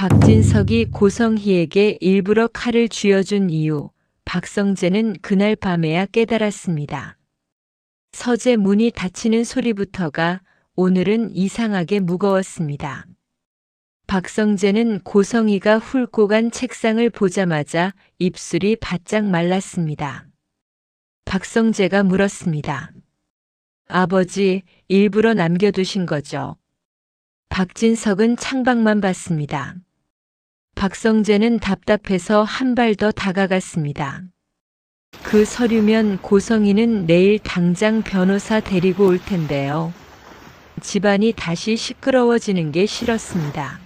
박진석이 고성희에게 일부러 칼을 쥐어준 이유, 박성재는 그날 밤에야 깨달았습니다. 서재 문이 닫히는 소리부터가 오늘은 이상하게 무거웠습니다. 박성재는 고성희가 훑고 간 책상을 보자마자 입술이 바짝 말랐습니다. 박성재가 물었습니다. 아버지, 일부러 남겨두신 거죠? 박진석은 창밖만 봤습니다. 박성재는 답답해서 한 발 더 다가갔습니다. 그 서류면 고성희는 내일 당장 변호사 데리고 올 텐데요. 집안이 다시 시끄러워지는 게 싫었습니다.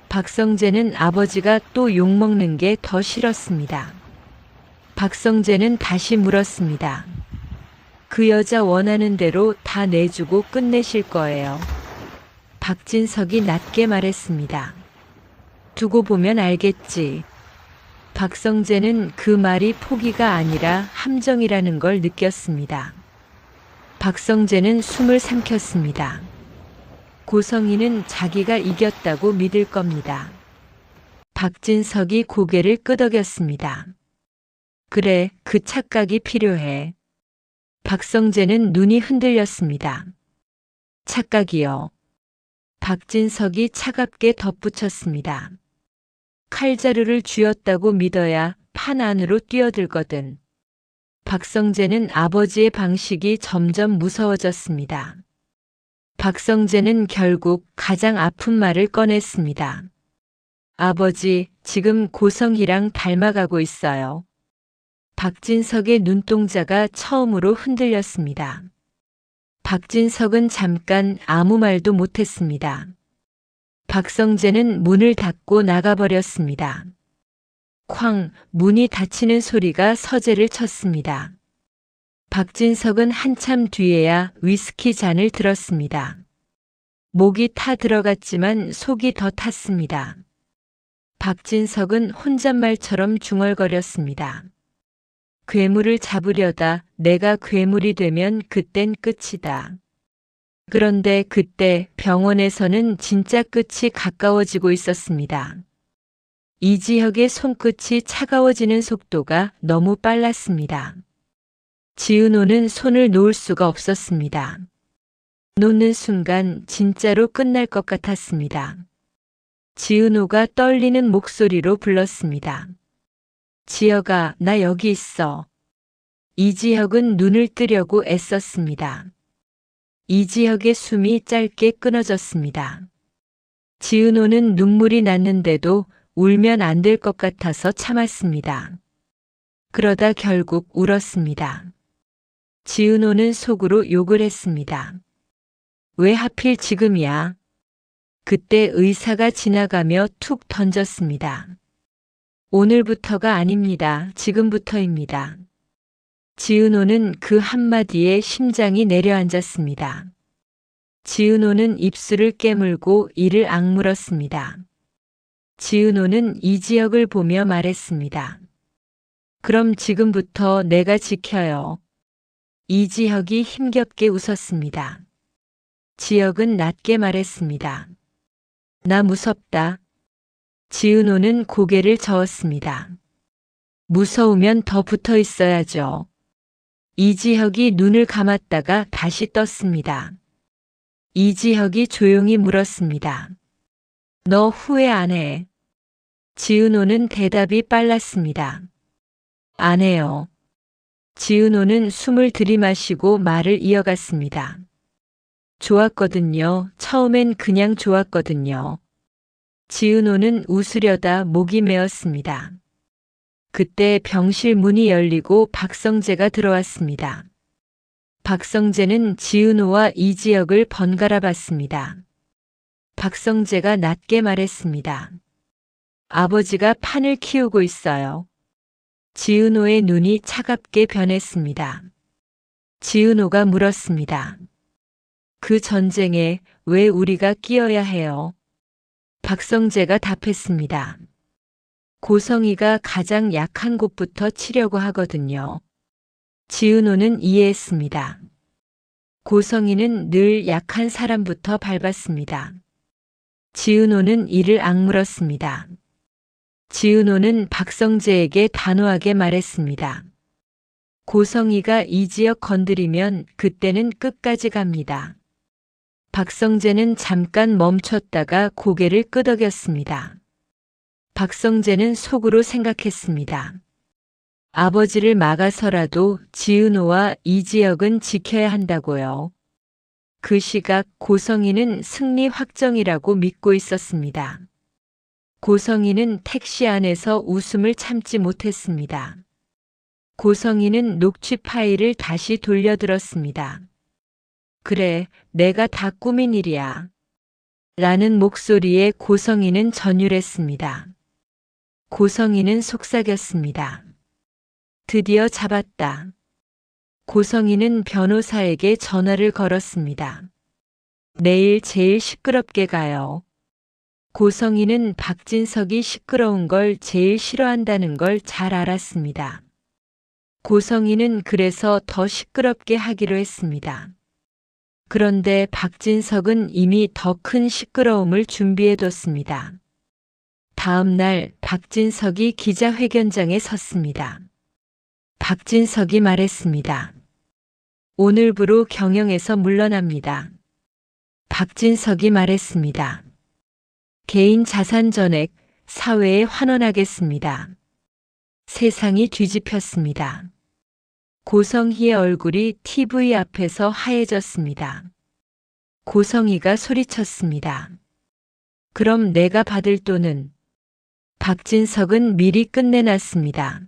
박성재는 아버지가 또 욕먹는 게 더 싫었습니다. 박성재는 다시 물었습니다. 그 여자 원하는 대로 다 내주고 끝내실 거예요. 박진석이 낮게 말했습니다. 두고 보면 알겠지. 박성재는 그 말이 포기가 아니라 함정이라는 걸 느꼈습니다. 박성재는 숨을 삼켰습니다. 고성희는 자기가 이겼다고 믿을 겁니다. 박진석이 고개를 끄덕였습니다. 그래, 그 착각이 필요해. 박성재는 눈이 흔들렸습니다. 착각이요. 박진석이 차갑게 덧붙였습니다. 칼자루를 쥐었다고 믿어야 판 안으로 뛰어들거든. 박성재는 아버지의 방식이 점점 무서워졌습니다. 박성재는 결국 가장 아픈 말을 꺼냈습니다. 아버지, 지금 고성희랑 닮아가고 있어요. 박진석의 눈동자가 처음으로 흔들렸습니다. 박진석은 잠깐 아무 말도 못했습니다. 박성재는 문을 닫고 나가버렸습니다. 쾅, 문이 닫히는 소리가 서재를 쳤습니다. 박진석은 한참 뒤에야 위스키 잔을 들었습니다. 목이 타 들어갔지만 속이 더 탔습니다. 박진석은 혼잣말처럼 중얼거렸습니다. 괴물을 잡으려다 내가 괴물이 되면 그땐 끝이다. 그런데 그때 병원에서는 진짜 끝이 가까워지고 있었습니다. 이지혁의 손끝이 차가워지는 속도가 너무 빨랐습니다. 지은호는 손을 놓을 수가 없었습니다. 놓는 순간 진짜로 끝날 것 같았습니다. 지은호가 떨리는 목소리로 불렀습니다. 지혁아, 나 여기 있어. 이지혁은 눈을 뜨려고 애썼습니다. 이지혁의 숨이 짧게 끊어졌습니다. 지은호는 눈물이 났는데도 울면 안 될 것 같아서 참았습니다. 그러다 결국 울었습니다. 지은호는 속으로 욕을 했습니다. 왜 하필 지금이야? 그때 의사가 지나가며 툭 던졌습니다. 오늘부터가 아닙니다. 지금부터입니다. 지은호는 그 한마디에 심장이 내려앉았습니다. 지은호는 입술을 깨물고 이를 악물었습니다. 지은호는 이지혁을 보며 말했습니다. 그럼 지금부터 내가 지켜요. 이지혁이 힘겹게 웃었습니다. 지혁은 낮게 말했습니다. 나 무섭다. 지은호는 고개를 저었습니다. 무서우면 더 붙어 있어야죠. 이지혁이 눈을 감았다가 다시 떴습니다. 이지혁이 조용히 물었습니다. 너 후회 안 해? 지은호는 대답이 빨랐습니다. 안 해요. 지은호는 숨을 들이마시고 말을 이어갔습니다. 좋았거든요. 처음엔 그냥 좋았거든요. 지은호는 웃으려다 목이 메었습니다. 그때 병실 문이 열리고 박성재가 들어왔습니다. 박성재는 지은호와 이지혁을 번갈아 봤습니다. 박성재가 낮게 말했습니다. 아버지가 판을 키우고 있어요. 지은호의 눈이 차갑게 변했습니다. 지은호가 물었습니다. 그 전쟁에 왜 우리가 끼어야 해요? 박성재가 답했습니다. 고성희가 가장 약한 곳부터 치려고 하거든요. 지은호는 이해했습니다. 고성희는 늘 약한 사람부터 밟았습니다. 지은호는 이를 악물었습니다. 지은호는 박성재에게 단호하게 말했습니다. 고성이가 이 지역 건드리면 그때는 끝까지 갑니다. 박성재는 잠깐 멈췄다가 고개를 끄덕였습니다. 박성재는 속으로 생각했습니다. 아버지를 막아서라도 지은호와 이 지역은 지켜야 한다고요. 그 시각 고성이는 승리 확정이라고 믿고 있었습니다. 고성이는 택시 안에서 웃음을 참지 못했습니다. 고성이는 녹취 파일을 다시 돌려들었습니다. 그래, 내가 다 꾸민 일이야. 라는 목소리에 고성이는 전율했습니다. 고성이는 속삭였습니다. 드디어 잡았다. 고성이는 변호사에게 전화를 걸었습니다. 내일 제일 시끄럽게 가요. 고성이는 박진석이 시끄러운 걸 제일 싫어한다는 걸 잘 알았습니다. 고성이는 그래서 더 시끄럽게 하기로 했습니다. 그런데 박진석은 이미 더 큰 시끄러움을 준비해뒀습니다. 다음 날 박진석이 기자회견장에 섰습니다. 박진석이 말했습니다. 오늘부로 경영에서 물러납니다. 박진석이 말했습니다. 개인 자산 전액 사회에 환원하겠습니다. 세상이 뒤집혔습니다. 고성희의 얼굴이 TV 앞에서 하얘졌습니다. 고성희가 소리쳤습니다. 그럼 내가 받을 돈은? 박진석은 미리 끝내놨습니다.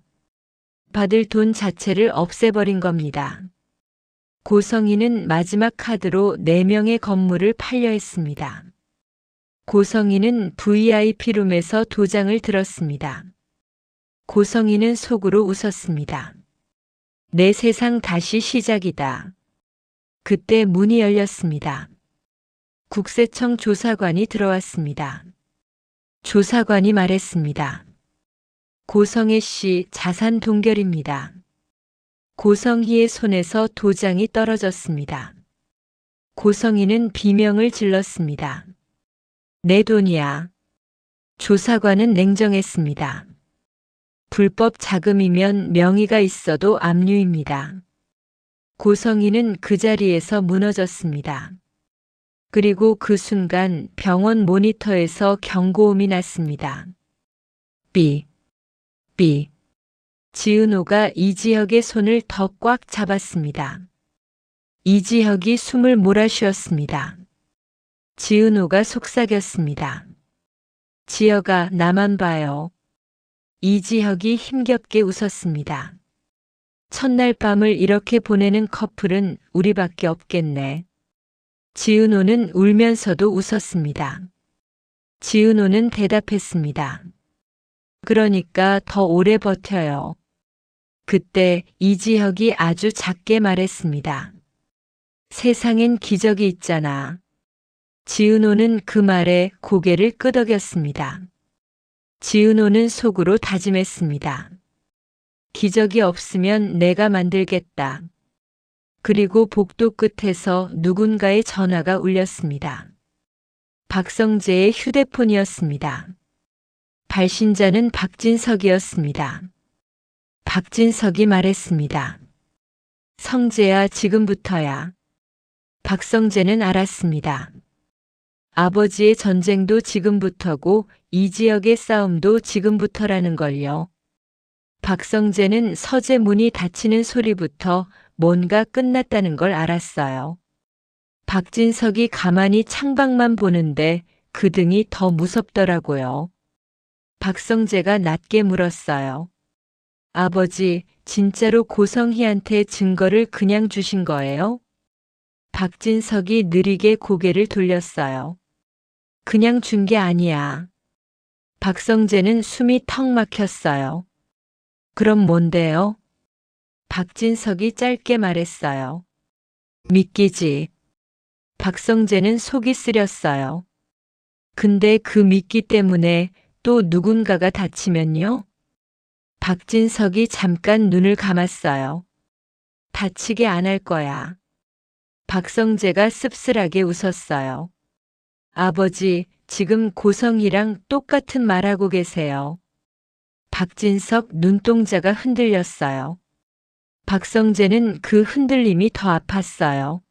받을 돈 자체를 없애버린 겁니다. 고성희는 마지막 카드로 4명의 건물을 팔려 했습니다. 고성희는 VIP룸에서 도장을 들었습니다. 고성희는 속으로 웃었습니다. 내 세상 다시 시작이다. 그때 문이 열렸습니다. 국세청 조사관이 들어왔습니다. 조사관이 말했습니다. 고성애 씨 자산 동결입니다. 고성희의 손에서 도장이 떨어졌습니다. 고성희는 비명을 질렀습니다. 내 돈이야. 조사관은 냉정했습니다. 불법 자금이면 명의가 있어도 압류입니다. 고성희는 그 자리에서 무너졌습니다. 그리고 그 순간 병원 모니터에서 경고음이 났습니다. 삐. 지은호가 이지혁의 손을 더 꽉 잡았습니다. 이지혁이 숨을 몰아쉬었습니다. 지은호가 속삭였습니다. 지혁아, 나만 봐요. 이지혁이 힘겹게 웃었습니다. 첫날 밤을 이렇게 보내는 커플은 우리밖에 없겠네. 지은호는 울면서도 웃었습니다. 지은호는 대답했습니다. 그러니까 더 오래 버텨요. 그때 이지혁이 아주 작게 말했습니다. 세상엔 기적이 있잖아. 지은호는 그 말에 고개를 끄덕였습니다. 지은호는 속으로 다짐했습니다. 기적이 없으면 내가 만들겠다. 그리고 복도 끝에서 누군가의 전화가 울렸습니다. 박성재의 휴대폰이었습니다. 발신자는 박진석이었습니다. 박진석이 말했습니다. 성재야, 지금부터야. 박성재는 알았습니다. 아버지의 전쟁도 지금부터고 이지혁의 싸움도 지금부터라는 걸요. 박성재는 서재 문이 닫히는 소리부터 뭔가 끝났다는 걸 알았어요. 박진석이 가만히 창밖만 보는데 그 등이 더 무섭더라고요. 박성재가 낮게 물었어요. 아버지, 진짜로 고성희한테 증거를 그냥 주신 거예요? 박진석이 느리게 고개를 돌렸어요. 그냥 준 게 아니야. 박성재는 숨이 턱 막혔어요. 그럼 뭔데요? 박진석이 짧게 말했어요. 미끼지. 박성재는 속이 쓰렸어요. 근데 그 미끼 때문에 또 누군가가 다치면요? 박진석이 잠깐 눈을 감았어요. 다치게 안 할 거야. 박성재가 씁쓸하게 웃었어요. 아버지, 지금 고성이랑 똑같은 말하고 계세요. 박진석 눈동자가 흔들렸어요. 박성재는 그 흔들림이 더 아팠어요.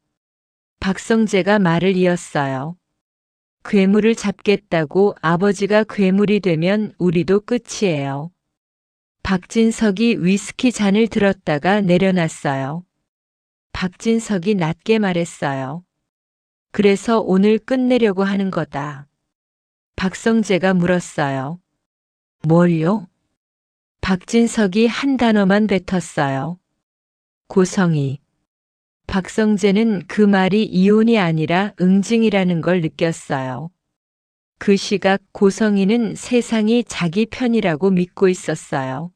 박성재가 말을 이었어요. 괴물을 잡겠다고 아버지가 괴물이 되면 우리도 끝이에요. 박진석이 위스키 잔을 들었다가 내려놨어요. 박진석이 낮게 말했어요. 그래서 오늘 끝내려고 하는 거다. 박성재가 물었어요. 뭘요? 박진석이 한 단어만 뱉었어요. 고성이. 박성재는 그 말이 이혼이 아니라 응징이라는 걸 느꼈어요. 그 시각 고성이는 세상이 자기 편이라고 믿고 있었어요.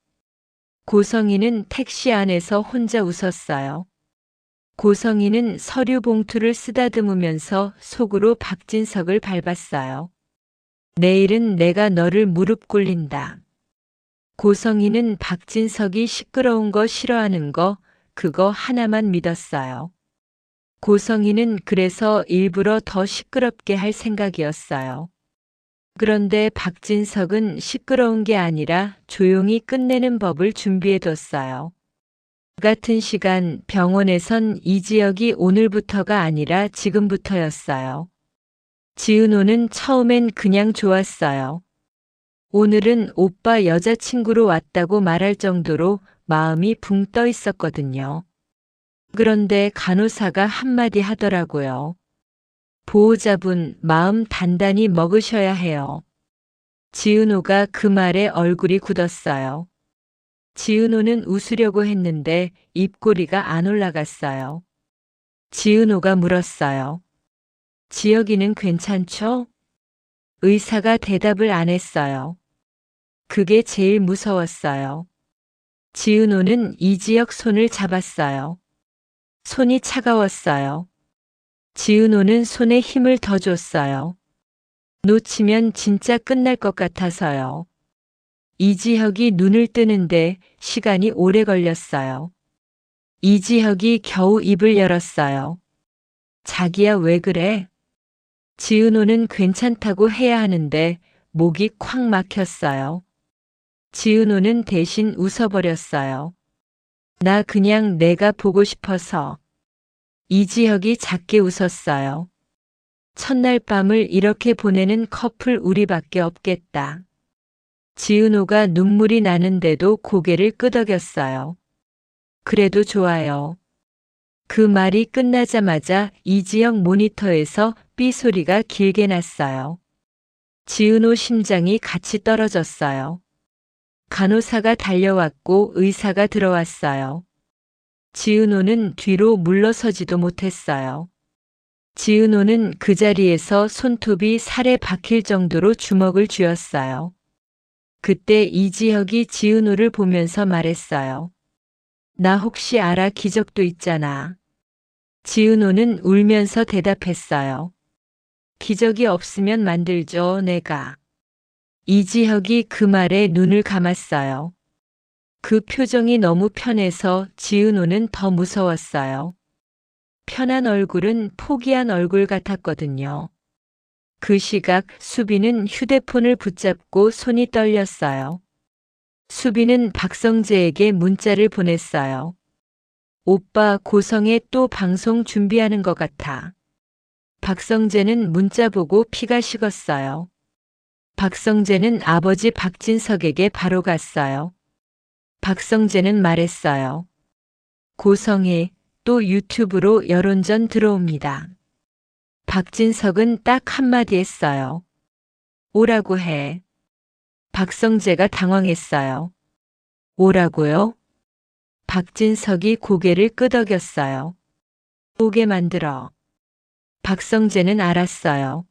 고성이는 택시 안에서 혼자 웃었어요. 고성이는 서류 봉투를 쓰다듬으면서 속으로 박진석을 밟았어요. 내일은 내가 너를 무릎 꿇린다. 고성이는 박진석이 시끄러운 거 싫어하는 거 그거 하나만 믿었어요. 고성이는 그래서 일부러 더 시끄럽게 할 생각이었어요. 그런데 박진석은 시끄러운 게 아니라 조용히 끝내는 법을 준비해뒀어요. 같은 시간 병원에선 이지혁이 오늘부터가 아니라 지금부터였어요. 지은호는 처음엔 그냥 좋았어요. 오늘은 오빠 여자친구로 왔다고 말할 정도로 마음이 붕 떠 있었거든요. 그런데 간호사가 한마디 하더라고요. 보호자분 마음 단단히 먹으셔야 해요. 지은호가 그 말에 얼굴이 굳었어요. 지은호는 웃으려고 했는데 입꼬리가 안 올라갔어요. 지은호가 물었어요. 지혁이는 괜찮죠? 의사가 대답을 안 했어요. 그게 제일 무서웠어요. 지은호는 이지혁 손을 잡았어요. 손이 차가웠어요. 지은호는 손에 힘을 더 줬어요. 놓치면 진짜 끝날 것 같아서요. 이지혁이 눈을 뜨는데 시간이 오래 걸렸어요. 이지혁이 겨우 입을 열었어요. 자기야 왜 그래? 지은호는 괜찮다고 해야 하는데 목이 콱 막혔어요. 지은호는 대신 웃어버렸어요. 나 그냥 내가 보고 싶어서. 이지혁이 작게 웃었어요. 첫날 밤을 이렇게 보내는 커플 우리밖에 없겠다. 지은호가 눈물이 나는데도 고개를 끄덕였어요. 그래도 좋아요. 그 말이 끝나자마자 이지혁 모니터에서 삐 소리가 길게 났어요. 지은호 심장이 같이 떨어졌어요. 간호사가 달려왔고 의사가 들어왔어요. 지은호는 뒤로 물러서지도 못했어요. 지은호는 그 자리에서 손톱이 살에 박힐 정도로 주먹을 쥐었어요. 그때 이지혁이 지은호를 보면서 말했어요. 나 혹시 알아 기적도 있잖아. 지은호는 울면서 대답했어요. 기적이 없으면 만들죠, 내가. 이지혁이 그 말에 눈을 감았어요. 그 표정이 너무 편해서 지은호는 더 무서웠어요. 편한 얼굴은 포기한 얼굴 같았거든요. 그 시각 수빈은 휴대폰을 붙잡고 손이 떨렸어요. 수빈은 박성재에게 문자를 보냈어요. 오빠 고성에 또 방송 준비하는 것 같아. 박성재는 문자 보고 피가 식었어요. 박성재는 아버지 박진석에게 바로 갔어요. 박성재는 말했어요. 고성에 또 유튜브로 여론전 들어옵니다. 박진석은 딱 한마디 했어요. 오라고 해. 박성재가 당황했어요. 오라고요? 박진석이 고개를 끄덕였어요. 오게 만들어. 박성재는 알았어요.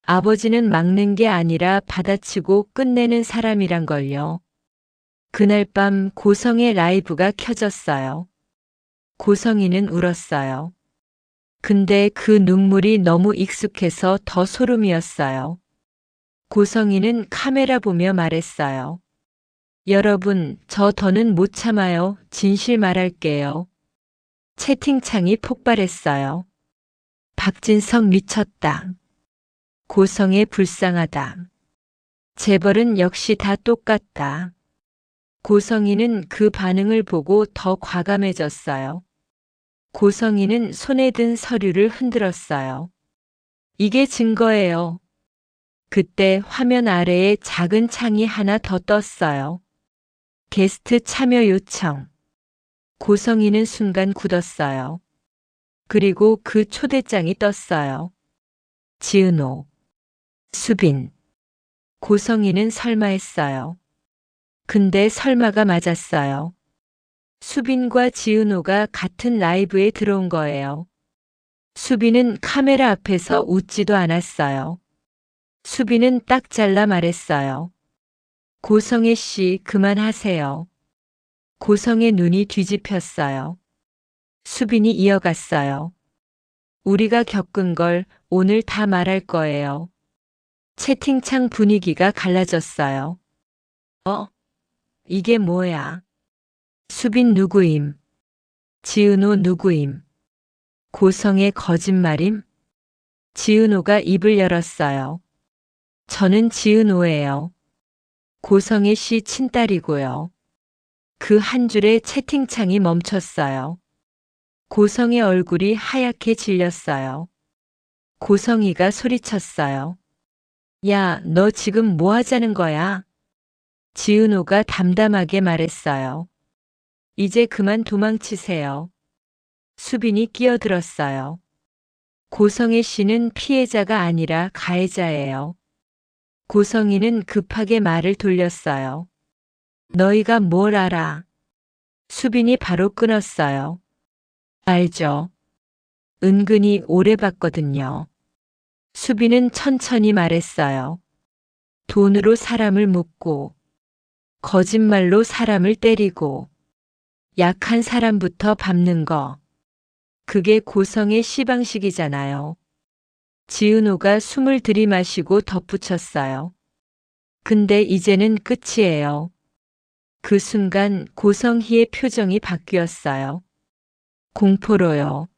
아버지는 막는 게 아니라 받아치고 끝내는 사람이란 걸요. 그날 밤 고성의 라이브가 켜졌어요. 고성이는 울었어요. 근데 그 눈물이 너무 익숙해서 더 소름이었어요. 고성이는 카메라 보며 말했어요. 여러분, 저 더는 못 참아요. 진실 말할게요. 채팅창이 폭발했어요. 박진석 미쳤다. 고성애 불쌍하다. 재벌은 역시 다 똑같다. 고성이는 그 반응을 보고 더 과감해졌어요. 고성이는 손에 든 서류를 흔들었어요. 이게 증거예요. 그때 화면 아래에 작은 창이 하나 더 떴어요. 게스트 참여 요청. 고성이는 순간 굳었어요. 그리고 그 초대장이 떴어요. 지은호, 수빈. 고성이는 설마 했어요. 근데 설마가 맞았어요. 수빈과 지은호가 같은 라이브에 들어온 거예요. 수빈은 카메라 앞에서 웃지도 않았어요. 수빈은 딱 잘라 말했어요. 고성애 씨, 그만하세요. 고성의 눈이 뒤집혔어요. 수빈이 이어갔어요. 우리가 겪은 걸 오늘 다 말할 거예요. 채팅창 분위기가 갈라졌어요. 이게 뭐야? 수빈 누구임? 지은호 누구임? 고성의 거짓말임? 지은호가 입을 열었어요. 저는 지은호예요. 고성애 씨 친딸이고요. 그 한 줄에 채팅창이 멈췄어요. 고성의 얼굴이 하얗게 질렸어요. 고성이가 소리쳤어요. 야, 너 지금 뭐 하자는 거야? 지은호가 담담하게 말했어요. 이제 그만 도망치세요. 수빈이 끼어들었어요. 고성애 씨는 피해자가 아니라 가해자예요. 고성이는 급하게 말을 돌렸어요. 너희가 뭘 알아? 수빈이 바로 끊었어요. 알죠. 은근히 오래 봤거든요. 수빈은 천천히 말했어요. 돈으로 사람을 묶고, 거짓말로 사람을 때리고, 약한 사람부터 밟는 거. 그게 고성의 시방식이잖아요. 지은호가 숨을 들이마시고 덧붙였어요. 근데 이제는 끝이에요. 그 순간 고성희의 표정이 바뀌었어요. 공포로요.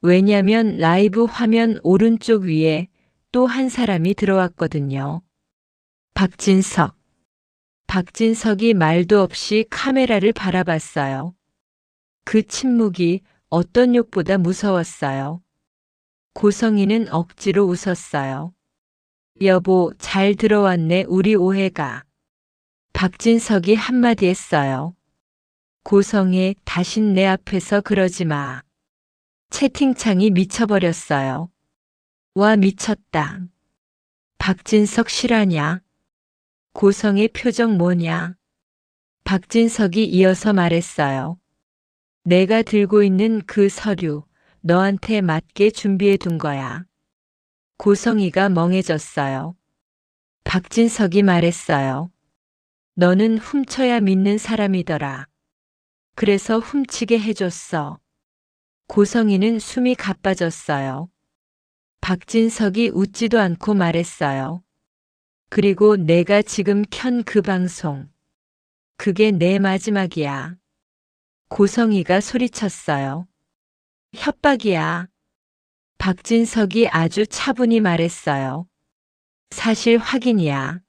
왜냐면 라이브 화면 오른쪽 위에 또 한 사람이 들어왔거든요. 박진석. 박진석이 말도 없이 카메라를 바라봤어요. 그 침묵이 어떤 욕보다 무서웠어요. 고성이는 억지로 웃었어요. 여보, 잘 들어왔네, 우리 오해가. 박진석이 한마디 했어요. 고성애, 다신 내 앞에서 그러지 마. 채팅창이 미쳐버렸어요. 와, 미쳤다. 박진석 실화냐? 고성의 표정 뭐냐? 박진석이 이어서 말했어요. 내가 들고 있는 그 서류, 너한테 맞게 준비해 둔 거야. 고성이가 멍해졌어요. 박진석이 말했어요. 너는 훔쳐야 믿는 사람이더라. 그래서 훔치게 해줬어. 고성이는 숨이 가빠졌어요. 박진석이 웃지도 않고 말했어요. 그리고 내가 지금 켠 그 방송. 그게 내 마지막이야. 고성이가 소리쳤어요. 협박이야. 박진석이 아주 차분히 말했어요. 사실 확인이야.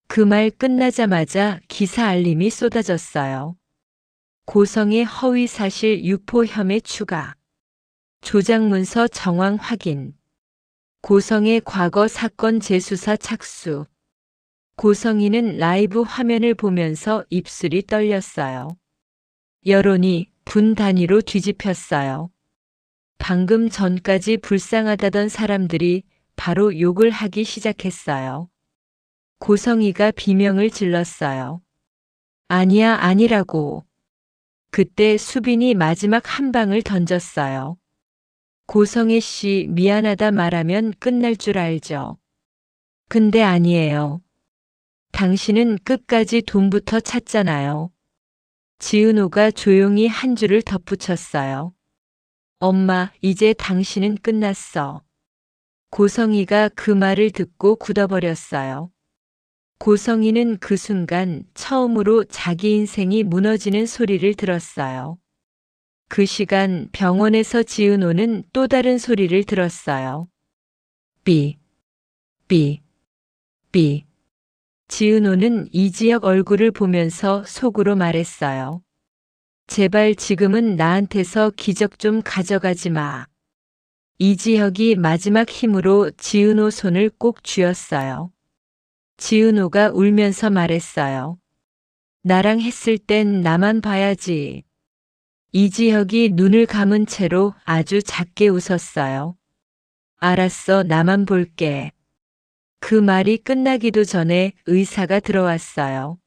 그 말 끝나자마자 기사 알림이 쏟아졌어요. 고성의 허위 사실 유포 혐의 추가. 조작문서 정황 확인. 고성의 과거 사건 재수사 착수. 고성이는 라이브 화면을 보면서 입술이 떨렸어요. 여론이 분 단위로 뒤집혔어요. 방금 전까지 불쌍하다던 사람들이 바로 욕을 하기 시작했어요. 고성이가 비명을 질렀어요. 아니야, 아니라고. 그때 수빈이 마지막 한 방을 던졌어요. 고성애 씨, 미안하다 말하면 끝날 줄 알죠. 근데 아니에요. 당신은 끝까지 돈부터 찾잖아요. 지은호가 조용히 한 줄을 덧붙였어요. 엄마, 이제 당신은 끝났어. 고성이가 그 말을 듣고 굳어버렸어요. 고성이는 그 순간 처음으로 자기 인생이 무너지는 소리를 들었어요. 그 시간 병원에서 지은호는 또 다른 소리를 들었어요. 삐. 삐, 삐. 지은호는 이지혁 얼굴을 보면서 속으로 말했어요. 제발 지금은 나한테서 기적 좀 가져가지 마. 이지혁이 마지막 힘으로 지은호 손을 꼭 쥐었어요. 지은호가 울면서 말했어요. 나랑 했을 땐 나만 봐야지. 이지혁이 눈을 감은 채로 아주 작게 웃었어요. 알았어, 나만 볼게. 그 말이 끝나기도 전에 의사가 들어왔어요.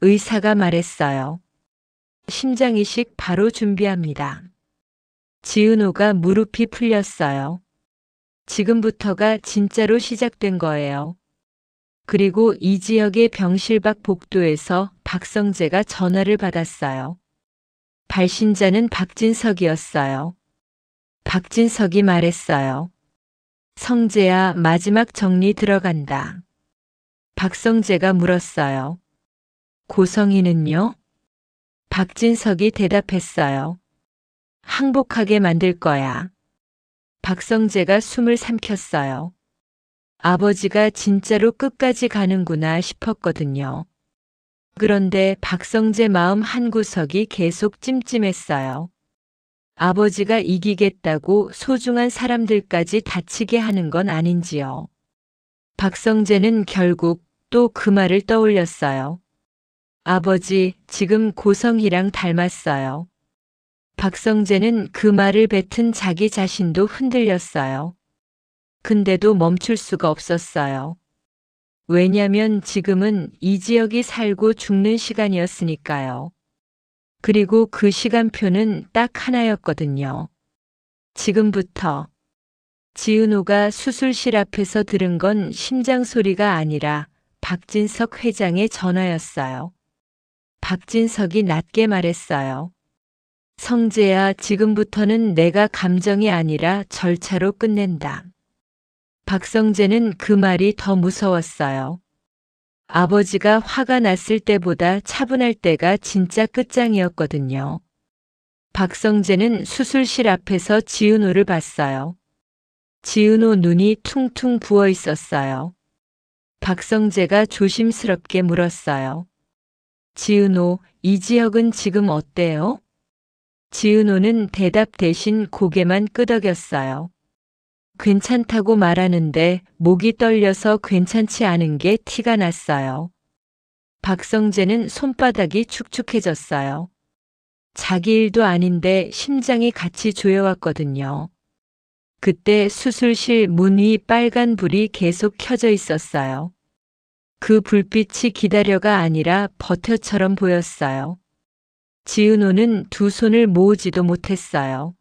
의사가 말했어요. 심장이식 바로 준비합니다. 지은호가 무릎이 풀렸어요. 지금부터가 진짜로 시작된 거예요. 그리고 이지혁의 병실 밖 복도에서 박성재가 전화를 받았어요. 발신자는 박진석이었어요. 박진석이 말했어요. 성재야, 마지막 정리 들어간다. 박성재가 물었어요. 고성이는요? 박진석이 대답했어요. 항복하게 만들 거야. 박성재가 숨을 삼켰어요. 아버지가 진짜로 끝까지 가는구나 싶었거든요. 그런데 박성재 마음 한구석이 계속 찜찜했어요. 아버지가 이기겠다고 소중한 사람들까지 다치게 하는 건 아닌지요. 박성재는 결국 또 그 말을 떠올렸어요. 아버지, 지금 고성이랑 닮았어요. 박성재는 그 말을 뱉은 자기 자신도 흔들렸어요. 근데도 멈출 수가 없었어요. 왜냐면 지금은 이지혁이 살고 죽는 시간이었으니까요. 그리고 그 시간표는 딱 하나였거든요. 지금부터. 지은호가 수술실 앞에서 들은 건 심장 소리가 아니라 박진석 회장의 전화였어요. 박진석이 낮게 말했어요. 성재야, 지금부터는 내가 감정이 아니라 절차로 끝낸다. 박성재는 그 말이 더 무서웠어요. 아버지가 화가 났을 때보다 차분할 때가 진짜 끝장이었거든요. 박성재는 수술실 앞에서 지은호를 봤어요. 지은호 눈이 퉁퉁 부어 있었어요. 박성재가 조심스럽게 물었어요. 지은호, 이지혁은 지금 어때요? 지은호는 대답 대신 고개만 끄덕였어요. 괜찮다고 말하는데 목이 떨려서 괜찮지 않은 게 티가 났어요. 박성재는 손바닥이 축축해졌어요. 자기 일도 아닌데 심장이 같이 조여왔거든요. 그때 수술실 문 위 빨간 불이 계속 켜져 있었어요. 그 불빛이 기다려가 아니라 버텨처럼 보였어요. 지은호는 두 손을 모으지도 못했어요.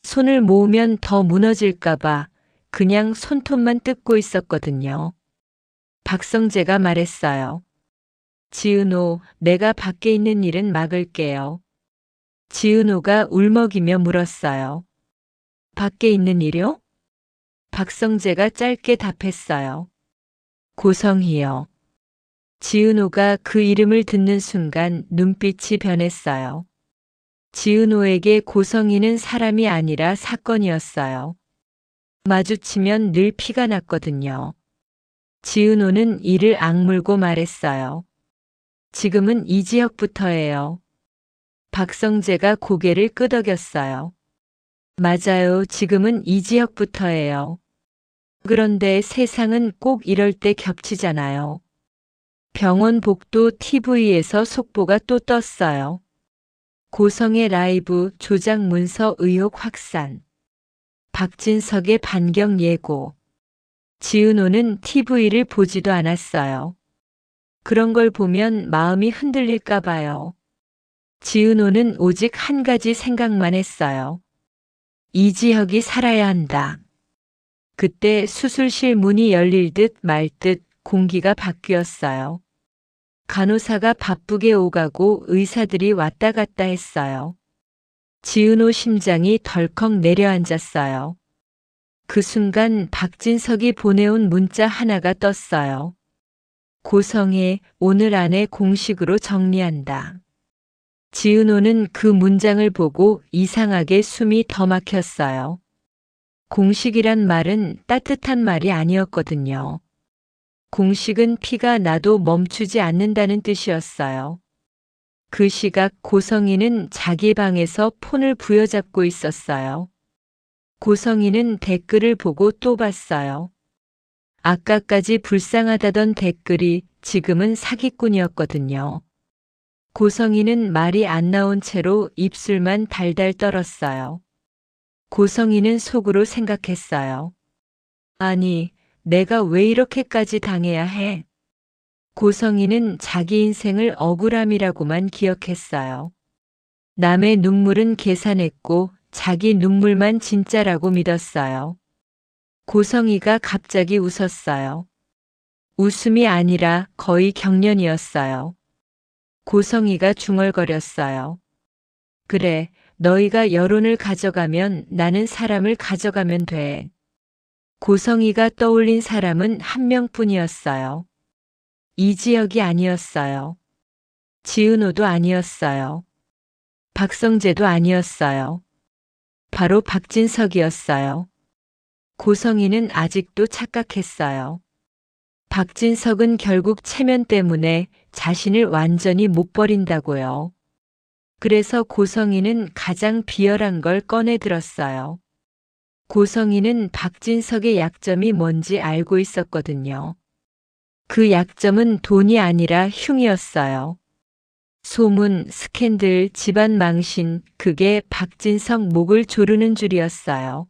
손을 모으면 더 무너질까봐 그냥 손톱만 뜯고 있었거든요. 박성재가 말했어요. 지은호, 내가 밖에 있는 일은 막을게요. 지은호가 울먹이며 물었어요. 밖에 있는 일이요? 박성재가 짧게 답했어요. 고성희요. 지은호가 그 이름을 듣는 순간 눈빛이 변했어요. 지은호에게 고성희는 사람이 아니라 사건이었어요. 마주치면 늘 피가 났거든요. 지은호는 이를 악물고 말했어요. 지금은 이지혁부터예요. 박성재가 고개를 끄덕였어요. 맞아요. 지금은 이지혁부터예요. 그런데 세상은 꼭 이럴 때 겹치잖아요. 병원 복도 TV에서 속보가 또 떴어요. 고성의 라이브 조작 문서 의혹 확산. 박진석의 반경 예고. 지은호는 TV를 보지도 않았어요. 그런 걸 보면 마음이 흔들릴까 봐요. 지은호는 오직 한 가지 생각만 했어요. 이지혁이 살아야 한다. 그때 수술실 문이 열릴 듯 말 듯 공기가 바뀌었어요. 간호사가 바쁘게 오가고 의사들이 왔다 갔다 했어요. 지은호 심장이 덜컥 내려앉았어요. 그 순간 박진석이 보내온 문자 하나가 떴어요. 고성에 오늘 안에 공식으로 정리한다. 지은호는 그 문장을 보고 이상하게 숨이 더 막혔어요. 공식이란 말은 따뜻한 말이 아니었거든요. 공식은 피가 나도 멈추지 않는다는 뜻이었어요. 그 시각 고성이는 자기 방에서 폰을 부여잡고 있었어요. 고성이는 댓글을 보고 또 봤어요. 아까까지 불쌍하다던 댓글이 지금은 사기꾼이었거든요. 고성이는 말이 안 나온 채로 입술만 달달 떨었어요. 고성이는 속으로 생각했어요. 아니, 내가 왜 이렇게까지 당해야 해? 고성이는 자기 인생을 억울함이라고만 기억했어요. 남의 눈물은 계산했고 자기 눈물만 진짜라고 믿었어요. 고성이가 갑자기 웃었어요. 웃음이 아니라 거의 경련이었어요. 고성이가 중얼거렸어요. 그래, 너희가 여론을 가져가면 나는 사람을 가져가면 돼. 고성이가 떠올린 사람은 한 명뿐이었어요. 이지혁이 아니었어요. 지은호도 아니었어요. 박성재도 아니었어요. 바로 박진석이었어요. 고성이는 아직도 착각했어요. 박진석은 결국 체면 때문에 자신을 완전히 못 버린다고요. 그래서 고성이는 가장 비열한 걸 꺼내 들었어요. 고성이는 박진석의 약점이 뭔지 알고 있었거든요. 그 약점은 돈이 아니라 흉이었어요. 소문, 스캔들, 집안 망신, 그게 박진석 목을 조르는 줄이었어요.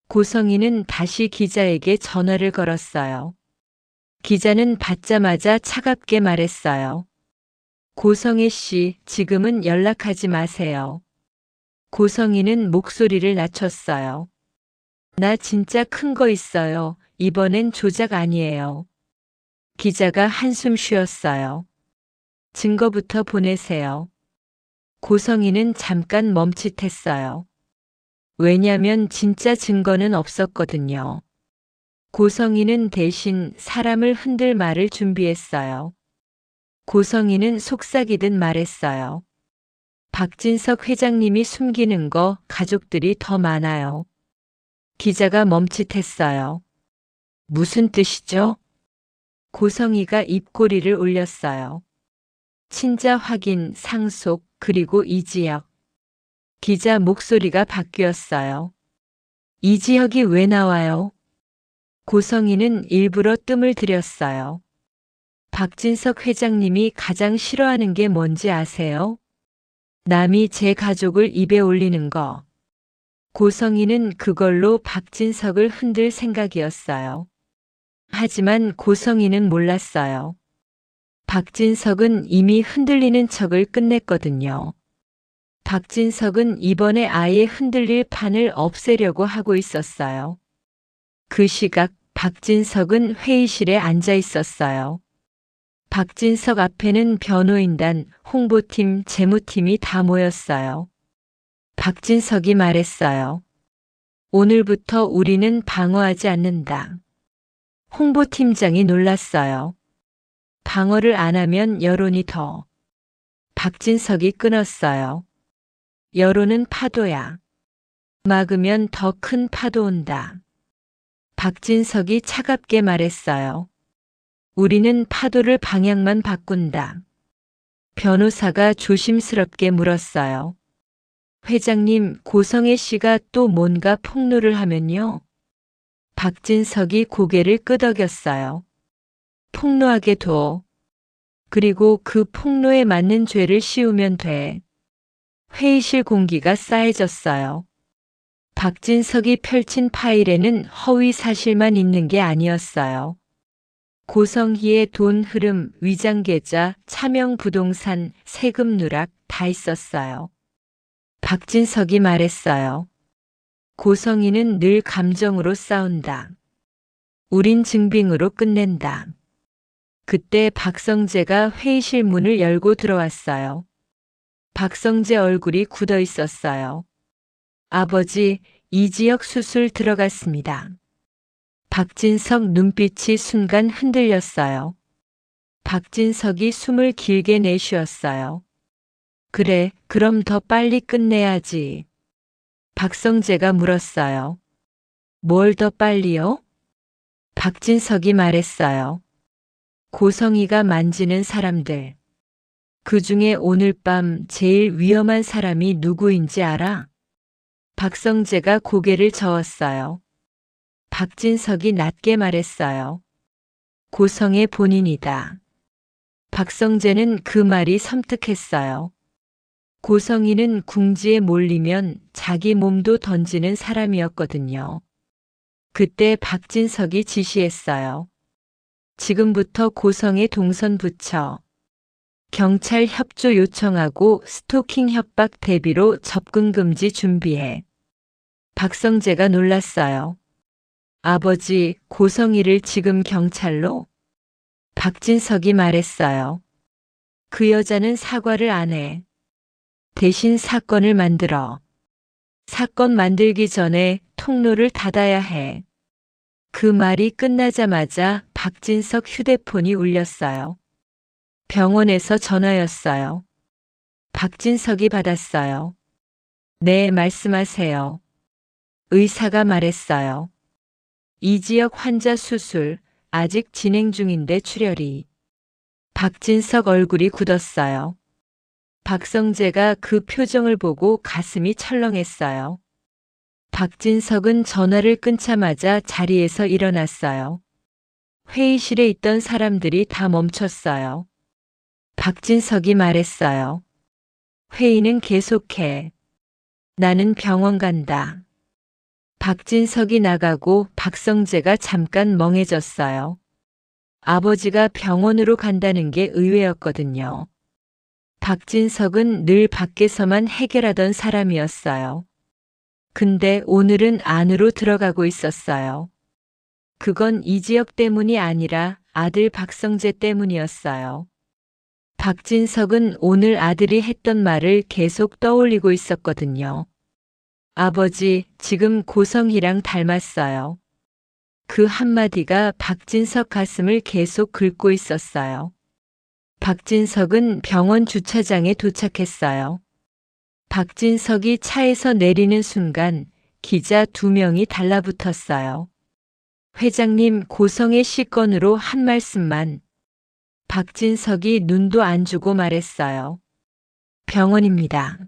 고성이는 다시 기자에게 전화를 걸었어요. 기자는 받자마자 차갑게 말했어요. 고성애 씨, 지금은 연락하지 마세요. 고성이는 목소리를 낮췄어요. 나 진짜 큰 거 있어요. 이번엔 조작 아니에요. 기자가 한숨 쉬었어요. 증거부터 보내세요. 고성이는 잠깐 멈칫했어요. 왜냐면 진짜 증거는 없었거든요. 고성이는 대신 사람을 흔들 말을 준비했어요. 고성이는 속삭이듯 말했어요. 박진석 회장님이 숨기는 거 가족들이 더 많아요. 기자가 멈칫했어요. 무슨 뜻이죠? 고성이가 입꼬리를 올렸어요. 친자 확인, 상속, 그리고 이지혁. 기자 목소리가 바뀌었어요. 이지혁이 왜 나와요? 고성이는 일부러 뜸을 들였어요. 박진석 회장님이 가장 싫어하는 게 뭔지 아세요? 남이 제 가족을 입에 올리는 거. 고성이는 그걸로 박진석을 흔들 생각이었어요. 하지만 고성이는 몰랐어요. 박진석은 이미 흔들리는 척을 끝냈거든요. 박진석은 이번에 아예 흔들릴 판을 없애려고 하고 있었어요. 그 시각 박진석은 회의실에 앉아 있었어요. 박진석 앞에는 변호인단, 홍보팀, 재무팀이 다 모였어요. 박진석이 말했어요. 오늘부터 우리는 방어하지 않는다. 홍보팀장이 놀랐어요. 방어를 안 하면 여론이 더. 박진석이 끊었어요. 여론은 파도야. 막으면 더 큰 파도 온다. 박진석이 차갑게 말했어요. 우리는 파도를 방향만 바꾼다. 변호사가 조심스럽게 물었어요. 회장님, 고성애 씨가 또 뭔가 폭로를 하면요. 박진석이 고개를 끄덕였어요. 폭로하게 둬. 그리고 그 폭로에 맞는 죄를 씌우면 돼. 회의실 공기가 싸해졌어요. 박진석이 펼친 파일에는 허위 사실만 있는 게 아니었어요. 고성희의 돈 흐름, 위장계좌, 차명부동산, 세금 누락 다 있었어요. 박진석이 말했어요. 고성희는 늘 감정으로 싸운다. 우린 증빙으로 끝낸다. 그때 박성재가 회의실 문을 열고 들어왔어요. 박성재 얼굴이 굳어 있었어요. 아버지, 이지혁 수술 들어갔습니다. 박진석 눈빛이 순간 흔들렸어요. 박진석이 숨을 길게 내쉬었어요. 그래, 그럼 더 빨리 끝내야지. 박성재가 물었어요. 뭘 더 빨리요? 박진석이 말했어요. 고성이가 만지는 사람들. 그 중에 오늘 밤 제일 위험한 사람이 누구인지 알아? 박성재가 고개를 저었어요. 박진석이 낮게 말했어요. 고성의 본인이다. 박성재는 그 말이 섬뜩했어요. 고성이는 궁지에 몰리면 자기 몸도 던지는 사람이었거든요. 그때 박진석이 지시했어요. 지금부터 고성에 동선 붙여. 경찰 협조 요청하고 스토킹 협박 대비로 접근 금지 준비해. 박성재가 놀랐어요. 아버지, 고성이를 지금 경찰로? 박진석이 말했어요. 그 여자는 사과를 안 해. 대신 사건을 만들어. 사건 만들기 전에 통로를 닫아야 해. 그 말이 끝나자마자 박진석 휴대폰이 울렸어요. 병원에서 전화였어요. 박진석이 받았어요. 네, 말씀하세요. 의사가 말했어요. 이 지역 환자 수술 아직 진행 중인데 출혈이. 박진석 얼굴이 굳었어요. 박성재가 그 표정을 보고 가슴이 철렁했어요. 박진석은 전화를 끊자마자 자리에서 일어났어요. 회의실에 있던 사람들이 다 멈췄어요. 박진석이 말했어요. 회의는 계속해. 나는 병원 간다. 박진석이 나가고 박성재가 잠깐 멍해졌어요. 아버지가 병원으로 간다는 게 의외였거든요. 박진석은 늘 밖에서만 해결하던 사람이었어요. 근데 오늘은 안으로 들어가고 있었어요. 그건 이지혁 때문이 아니라 아들 박성재 때문이었어요. 박진석은 오늘 아들이 했던 말을 계속 떠올리고 있었거든요. 아버지, 지금 고성이랑 닮았어요. 그 한마디가 박진석 가슴을 계속 긁고 있었어요. 박진석은 병원 주차장에 도착했어요. 박진석이 차에서 내리는 순간 기자 2명이 달라붙었어요. 회장님, 고성의 시건으로 한 말씀만. 박진석이 눈도 안 주고 말했어요. 병원입니다.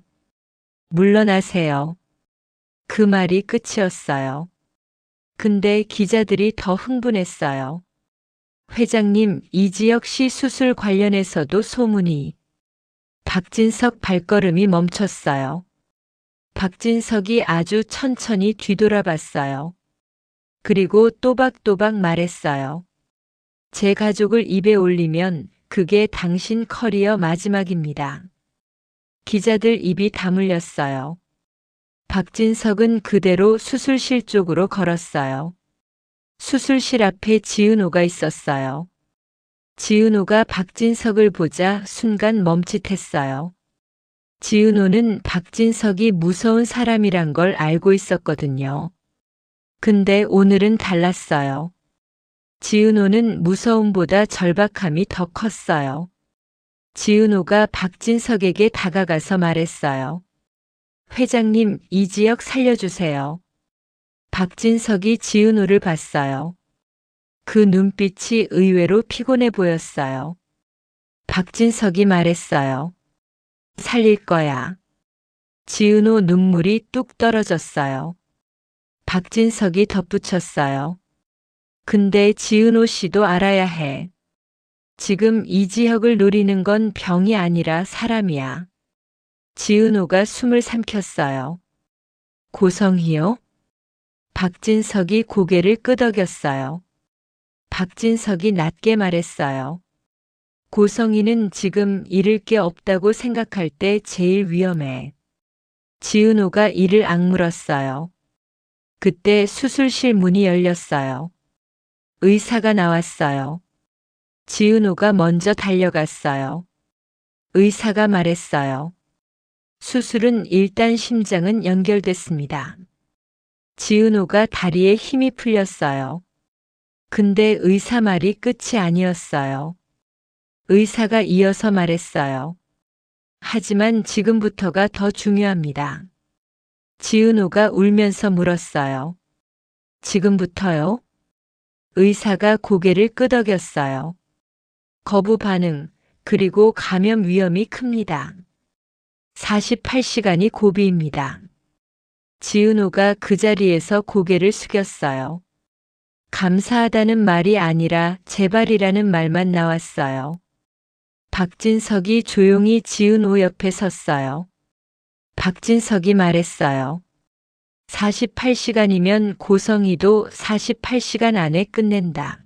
물러나세요. 그 말이 끝이었어요. 근데 기자들이 더 흥분했어요. 회장님, 이지혁 씨 수술 관련해서도 소문이. 박진석 발걸음이 멈췄어요. 박진석이 아주 천천히 뒤돌아봤어요. 그리고 또박또박 말했어요. 제 가족을 입에 올리면 그게 당신 커리어 마지막입니다. 기자들 입이 다물렸어요. 박진석은 그대로 수술실 쪽으로 걸었어요. 수술실 앞에 지은호가 있었어요. 지은호가 박진석을 보자 순간 멈칫했어요. 지은호는 박진석이 무서운 사람이란 걸 알고 있었거든요. 근데 오늘은 달랐어요. 지은호는 무서움보다 절박함이 더 컸어요. 지은호가 박진석에게 다가가서 말했어요. 회장님, 이지혁 살려주세요. 박진석이 지은호를 봤어요. 그 눈빛이 의외로 피곤해 보였어요. 박진석이 말했어요. 살릴 거야. 지은호 눈물이 뚝 떨어졌어요. 박진석이 덧붙였어요. 근데 지은호 씨도 알아야 해. 지금 이지혁을 노리는 건 병이 아니라 사람이야. 지은호가 숨을 삼켰어요. 고성이요? 박진석이 고개를 끄덕였어요. 박진석이 낮게 말했어요. 고성이는 지금 잃을 게 없다고 생각할 때 제일 위험해. 지은호가 이를 악물었어요. 그때 수술실 문이 열렸어요. 의사가 나왔어요. 지은호가 먼저 달려갔어요. 의사가 말했어요. 수술은 일단 심장은 연결됐습니다. 지은호가 다리에 힘이 풀렸어요. 근데 의사 말이 끝이 아니었어요. 의사가 이어서 말했어요. 하지만 지금부터가 더 중요합니다. 지은호가 울면서 물었어요. 지금부터요? 의사가 고개를 끄덕였어요. 거부 반응, 그리고 감염 위험이 큽니다. 48시간이 고비입니다. 지은호가 그 자리에서 고개를 숙였어요. 감사하다는 말이 아니라 제발이라는 말만 나왔어요. 박진석이 조용히 지은호 옆에 섰어요. 박진석이 말했어요. 48시간이면 고성이도 48시간 안에 끝낸다.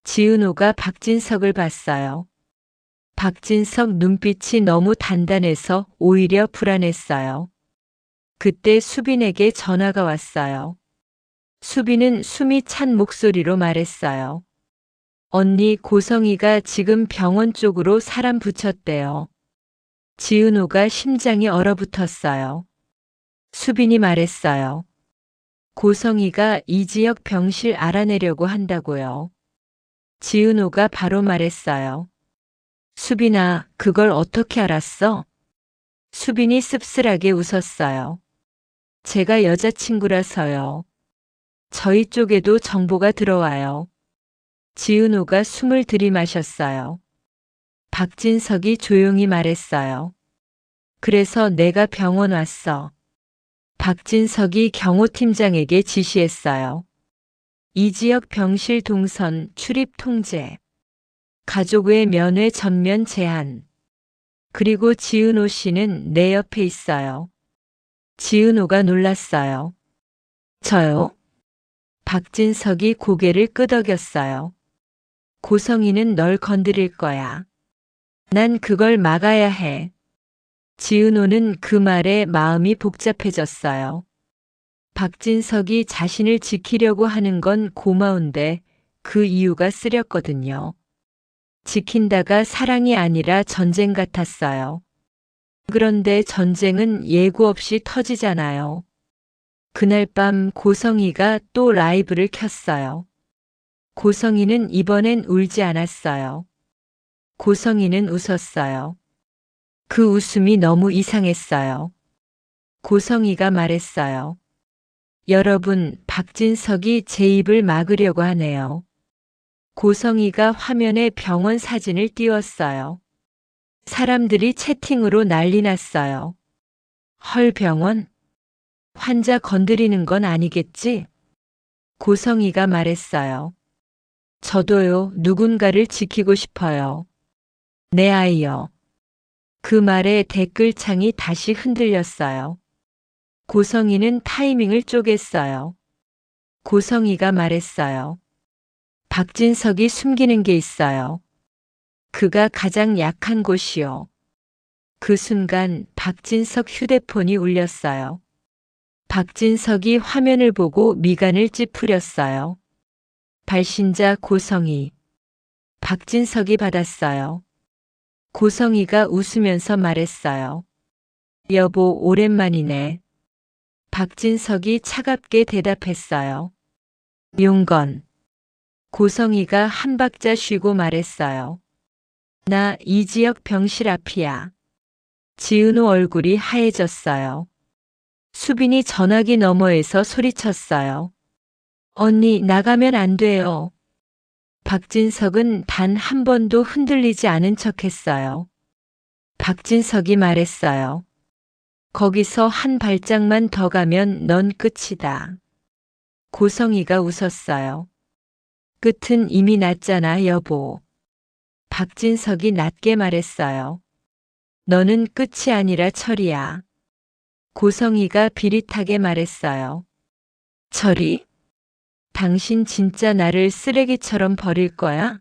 지은호가 박진석을 봤어요. 박진석 눈빛이 너무 단단해서 오히려 불안했어요. 그때 수빈에게 전화가 왔어요. 수빈은 숨이 찬 목소리로 말했어요. 언니, 고성이가 지금 병원 쪽으로 사람 붙였대요. 지은호가 심장이 얼어붙었어요. 수빈이 말했어요. 고성이가 이 지역 병실 알아내려고 한다고요. 지은호가 바로 말했어요. 수빈아, 그걸 어떻게 알았어? 수빈이 씁쓸하게 웃었어요. 제가 여자친구라서요. 저희 쪽에도 정보가 들어와요. 지은호가 숨을 들이마셨어요. 박진석이 조용히 말했어요. 그래서 내가 병원 왔어. 박진석이 경호팀장에게 지시했어요. 이 지역 병실 동선 출입 통제, 가족 외 면회 전면 제한. 그리고 지은호 씨는 내 옆에 있어요. 지은호가 놀랐어요. 저요? 박진석이 고개를 끄덕였어요. 고성이는 널 건드릴 거야. 난 그걸 막아야 해. 지은호는 그 말에 마음이 복잡해졌어요. 박진석이 자신을 지키려고 하는 건 고마운데 그 이유가 쓰렸거든요. 지킨다가 사랑이 아니라 전쟁 같았어요. 그런데 전쟁은 예고 없이 터지잖아요. 그날 밤 고성이가 또 라이브를 켰어요. 고성이는 이번엔 울지 않았어요. 고성이는 웃었어요. 그 웃음이 너무 이상했어요. 고성이가 말했어요. 여러분, 박진석이 제 입을 막으려고 하네요. 고성이가 화면에 병원 사진을 띄웠어요. 사람들이 채팅으로 난리 났어요. 헐, 병원? 환자 건드리는 건 아니겠지? 고성이가 말했어요. 저도요, 누군가를 지키고 싶어요. 내 아이요. 그 말에 댓글창이 다시 흔들렸어요. 고성이는 타이밍을 쪼갰어요. 고성이가 말했어요. 박진석이 숨기는 게 있어요. 그가 가장 약한 곳이요. 그 순간 박진석 휴대폰이 울렸어요. 박진석이 화면을 보고 미간을 찌푸렸어요. 발신자 고성이. 박진석이 받았어요. 고성이가 웃으면서 말했어요. 여보, 오랜만이네. 박진석이 차갑게 대답했어요. 용건. 고성이가 한 박자 쉬고 말했어요. 나 이 지역 병실 앞이야. 지은호 얼굴이 하얘졌어요. 수빈이 전화기 너머에서 소리쳤어요. 언니, 나가면 안 돼요. 박진석은 단 한 번도 흔들리지 않은 척했어요. 박진석이 말했어요. 거기서 한 발짝만 더 가면 넌 끝이다. 고성이가 웃었어요. 끝은 이미 났잖아, 여보. 박진석이 낮게 말했어요. 너는 끝이 아니라 철이야. 고성이가 비릿하게 말했어요. 철이? 당신 진짜 나를 쓰레기처럼 버릴 거야?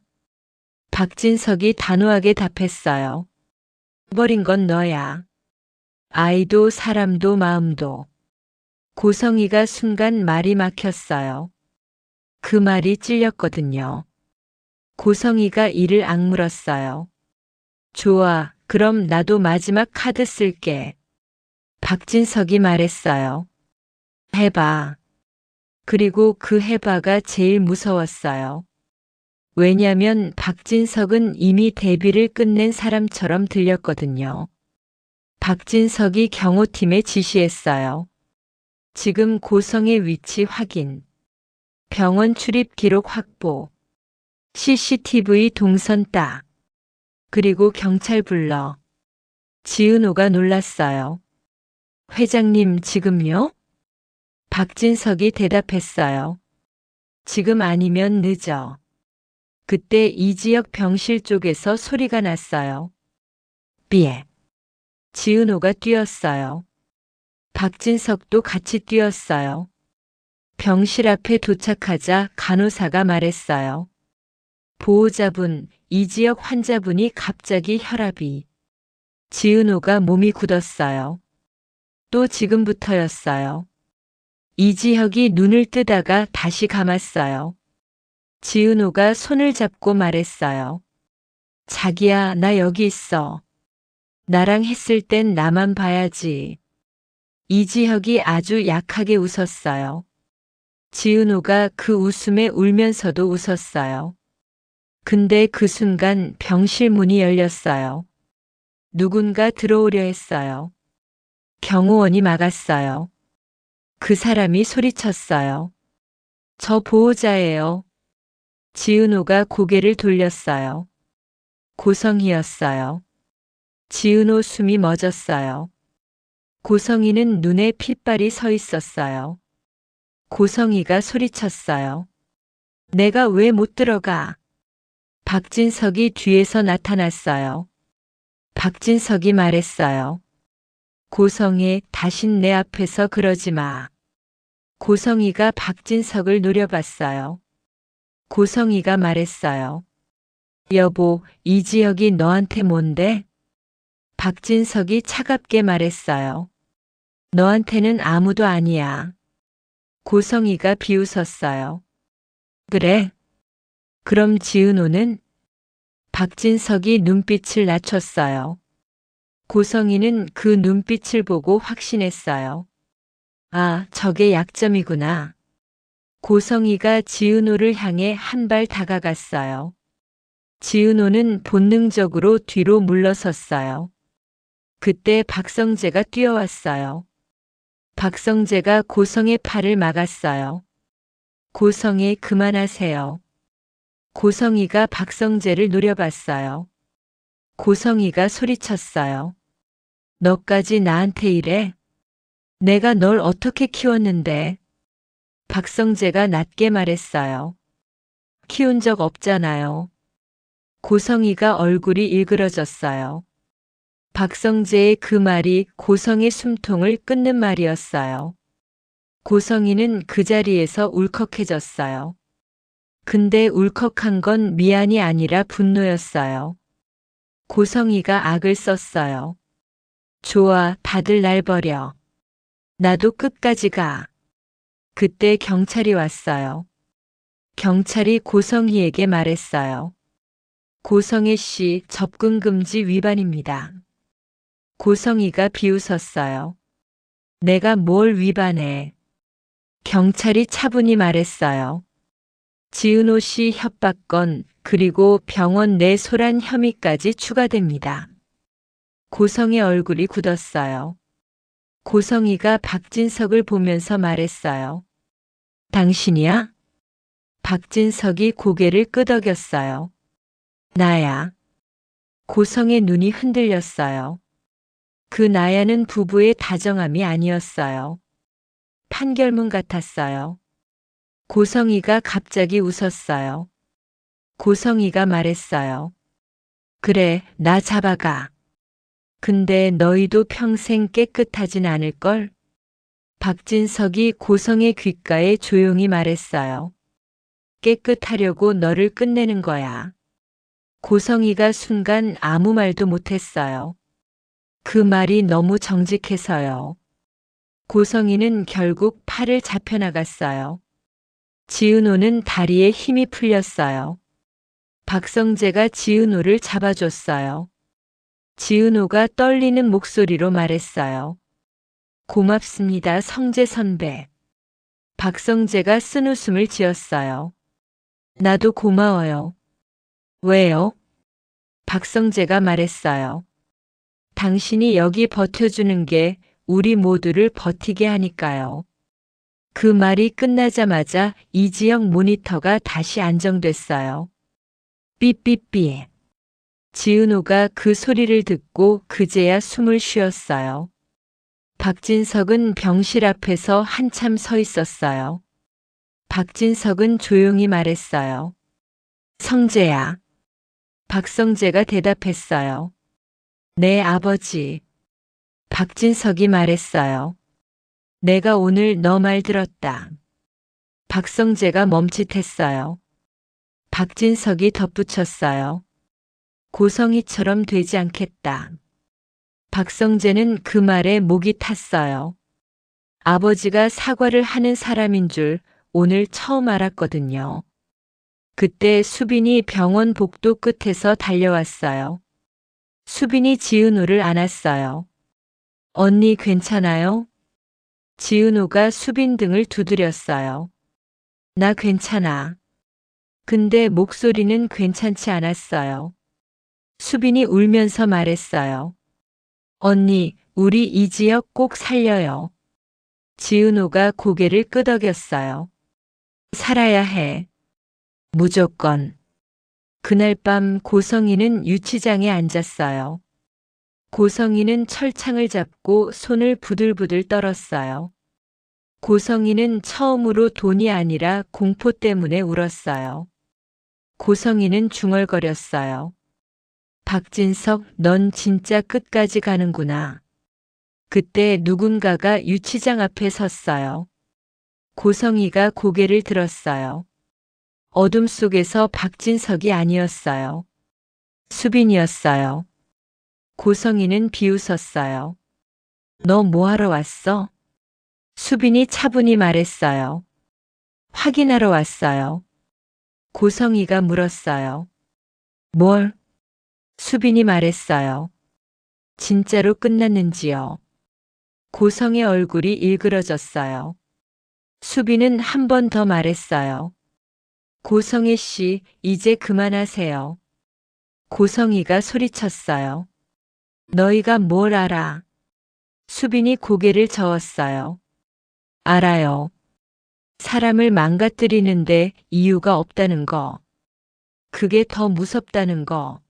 박진석이 단호하게 답했어요. 버린 건 너야. 아이도 사람도 마음도. 고성이가 순간 말이 막혔어요. 그 말이 찔렸거든요. 고성이가 이를 악물었어요. 좋아, 그럼 나도 마지막 카드 쓸게. 박진석이 말했어요. 해봐. 그리고 그 해봐가 제일 무서웠어요. 왜냐면 박진석은 이미 데뷔를 끝낸 사람처럼 들렸거든요. 박진석이 경호팀에 지시했어요. 지금 고성의 위치 확인. 병원 출입 기록 확보. CCTV 동선 따. 그리고 경찰 불러. 지은호가 놀랐어요. 회장님 지금요? 박진석이 대답했어요. 지금 아니면 늦어. 그때 이지혁 병실 쪽에서 소리가 났어요. 삐에. 지은호가 뛰었어요. 박진석도 같이 뛰었어요. 병실 앞에 도착하자 간호사가 말했어요. 보호자분, 이지혁 환자분이 갑자기 혈압이. 지은호가 몸이 굳었어요. 또 지금부터였어요. 이지혁이 눈을 뜨다가 다시 감았어요. 지은호가 손을 잡고 말했어요. 자기야, 나 여기 있어. 나랑 했을 땐 나만 봐야지. 이지혁이 아주 약하게 웃었어요. 지은호가 그 웃음에 울면서도 웃었어요. 근데 그 순간 병실 문이 열렸어요. 누군가 들어오려 했어요. 경호원이 막았어요. 그 사람이 소리쳤어요. 저 보호자예요. 지은호가 고개를 돌렸어요. 고성희였어요. 지은호 숨이 멎었어요. 고성희는 눈에 핏발이 서 있었어요. 고성희가 소리쳤어요. 내가 왜 못 들어가? 박진석이 뒤에서 나타났어요. 박진석이 말했어요. 고성희, 다신 내 앞에서 그러지 마. 고성희가 박진석을 노려봤어요. 고성희가 말했어요. 여보, 이지혁이 너한테 뭔데? 박진석이 차갑게 말했어요. 너한테는 아무도 아니야. 고성희가 비웃었어요. 그래? 그럼 지은호는? 박진석이 눈빛을 낮췄어요. 고성희는 그 눈빛을 보고 확신했어요. 아, 저게 약점이구나. 고성희가 지은호를 향해 한 발 다가갔어요. 지은호는 본능적으로 뒤로 물러섰어요. 그때 박성재가 뛰어왔어요. 박성재가 고성의 팔을 막았어요. 고성희, 그만하세요. 고성희가 박성재를 노려봤어요. 고성희가 소리쳤어요. 너까지 나한테 이래? 내가 널 어떻게 키웠는데? 박성재가 낮게 말했어요. 키운 적 없잖아요. 고성희가 얼굴이 일그러졌어요. 박성재의 그 말이 고성의 숨통을 끊는 말이었어요. 고성희는 그 자리에서 울컥해졌어요. 근데 울컥한 건 미안이 아니라 분노였어요. 고성희가 악을 썼어요. 좋아, 다들 날 버려. 나도 끝까지 가. 그때 경찰이 왔어요. 경찰이 고성희에게 말했어요. 고성희 씨, 접근 금지 위반입니다. 고성희가 비웃었어요. 내가 뭘 위반해? 경찰이 차분히 말했어요. 지은호 씨 협박건 그리고 병원 내 소란 혐의까지 추가됩니다. 고성의 얼굴이 굳었어요. 고성희가 박진석을 보면서 말했어요. 당신이야? 박진석이 고개를 끄덕였어요. 나야. 고성의 눈이 흔들렸어요. 그 나야는 부부의 다정함이 아니었어요. 판결문 같았어요. 고성희가 갑자기 웃었어요. 고성희가 말했어요. 그래, 나 잡아가. 근데 너희도 평생 깨끗하진 않을걸? 박진석이 고성의 귓가에 조용히 말했어요. 깨끗하려고 너를 끝내는 거야. 고성희가 순간 아무 말도 못했어요. 그 말이 너무 정직해서요. 고성희는 결국 팔을 잡혀나갔어요. 지은호는 다리에 힘이 풀렸어요. 박성재가 지은호를 잡아줬어요. 지은호가 떨리는 목소리로 말했어요. 고맙습니다, 성재 선배. 박성재가 쓴웃음을 지었어요. 나도 고마워요. 왜요? 박성재가 말했어요. 당신이 여기 버텨주는 게 우리 모두를 버티게 하니까요. 그 말이 끝나자마자 이지영 모니터가 다시 안정됐어요. 삐삐삐. 지은호가 그 소리를 듣고 그제야 숨을 쉬었어요. 박진석은 병실 앞에서 한참 서 있었어요. 박진석은 조용히 말했어요. 성재야. 박성재가 대답했어요. 네, 아버지. 박진석이 말했어요. 내가 오늘 너 말 들었다. 박성재가 멈칫했어요. 박진석이 덧붙였어요. 고성이처럼 되지 않겠다. 박성재는 그 말에 목이 탔어요. 아버지가 사과를 하는 사람인 줄 오늘 처음 알았거든요. 그때 수빈이 병원 복도 끝에서 달려왔어요. 수빈이 지은호를 안았어요. 언니 괜찮아요? 지은호가 수빈 등을 두드렸어요. 나 괜찮아. 근데 목소리는 괜찮지 않았어요. 수빈이 울면서 말했어요. 언니, 우리 이지혁 꼭 살려요. 지은호가 고개를 끄덕였어요. 살아야 해. 무조건. 그날 밤 고성이는 유치장에 앉았어요. 고성이는 철창을 잡고 손을 부들부들 떨었어요. 고성이는 처음으로 돈이 아니라 공포 때문에 울었어요. 고성이는 중얼거렸어요. 박진석, 넌 진짜 끝까지 가는구나. 그때 누군가가 유치장 앞에 섰어요. 고성이가 고개를 들었어요. 어둠 속에서 박진석이 아니었어요. 수빈이었어요. 고성이는 비웃었어요. 너 뭐하러 왔어? 수빈이 차분히 말했어요. 확인하러 왔어요. 고성이가 물었어요. 뭘? 수빈이 말했어요. 진짜로 끝났는지요? 고성의 얼굴이 일그러졌어요. 수빈은 한 번 더 말했어요. 고성애 씨, 이제 그만하세요. 고성이가 소리쳤어요. 너희가 뭘 알아? 수빈이 고개를 저었어요. 알아요. 사람을 망가뜨리는데 이유가 없다는 거. 그게 더 무섭다는 거.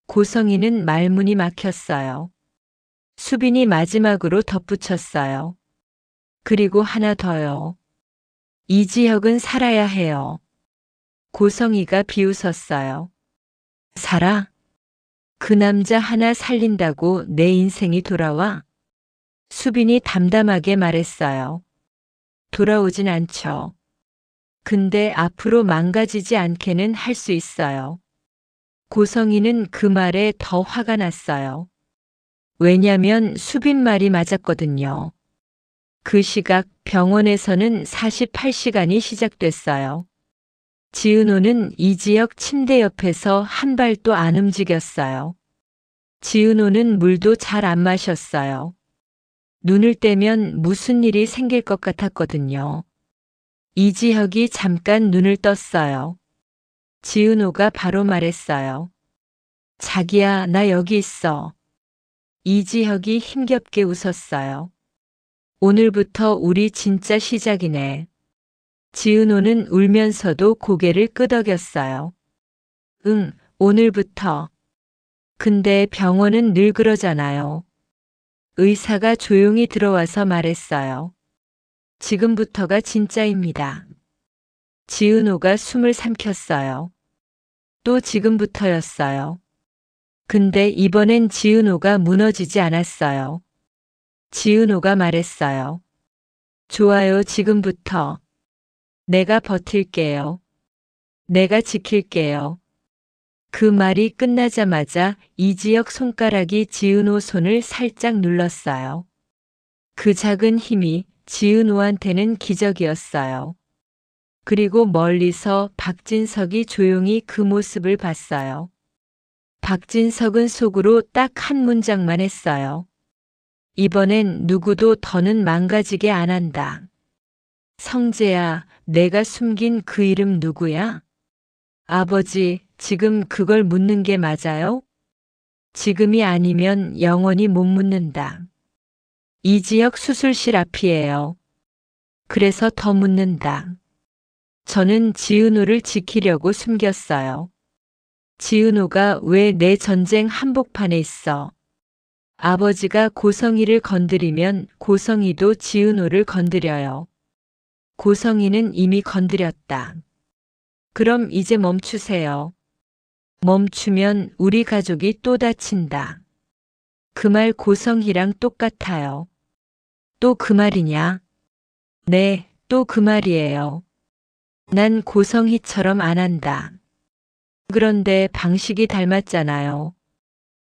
고성이는 말문이 막혔어요. 수빈이 마지막으로 덧붙였어요. 그리고 하나 더요. 이지혁은 살아야 해요. 고성이가 비웃었어요. 살아? 그 남자 하나 살린다고 내 인생이 돌아와? 수빈이 담담하게 말했어요. 돌아오진 않죠. 근데 앞으로 망가지지 않게는 할 수 있어요. 고성이는 그 말에 더 화가 났어요. 왜냐면 수빈 말이 맞았거든요. 그 시각 병원에서는 48시간이 시작됐어요. 지은호는 이지혁 침대 옆에서 한 발도 안 움직였어요. 지은호는 물도 잘 안 마셨어요. 눈을 떼면 무슨 일이 생길 것 같았거든요. 이지혁이 잠깐 눈을 떴어요. 지은호가 바로 말했어요. 자기야, 나 여기 있어. 이지혁이 힘겹게 웃었어요. 오늘부터 우리 진짜 시작이네. 지은호는 울면서도 고개를 끄덕였어요. 응, 오늘부터. 근데 병원은 늘 그러잖아요. 의사가 조용히 들어와서 말했어요. 지금부터가 진짜입니다. 지은호가 숨을 삼켰어요. 또 지금부터였어요. 근데 이번엔 지은호가 무너지지 않았어요. 지은호가 말했어요. 좋아요, 지금부터. 내가 버틸게요. 내가 지킬게요. 그 말이 끝나자마자 이지혁 손가락이 지은호 손을 살짝 눌렀어요. 그 작은 힘이 지은호한테는 기적이었어요. 그리고 멀리서 박진석이 조용히 그 모습을 봤어요. 박진석은 속으로 딱 한 문장만 했어요. 이번엔 누구도 더는 망가지게 안 한다. 성재야, 내가 숨긴 그 이름 누구야? 아버지, 지금 그걸 묻는 게 맞아요? 지금이 아니면 영원히 못 묻는다. 이지혁 수술실 앞이에요. 그래서 더 묻는다. 저는 지은호를 지키려고 숨겼어요. 지은호가 왜 내 전쟁 한복판에 있어? 아버지가 고성이를 건드리면 고성이도 지은호를 건드려요. 고성이는 이미 건드렸다. 그럼 이제 멈추세요. 멈추면 우리 가족이 또 다친다. 그 말 고성희랑 똑같아요. 또 그 말이냐? 네, 또 그 말이에요. 난 고성희처럼 안 한다. 그런데 방식이 닮았잖아요.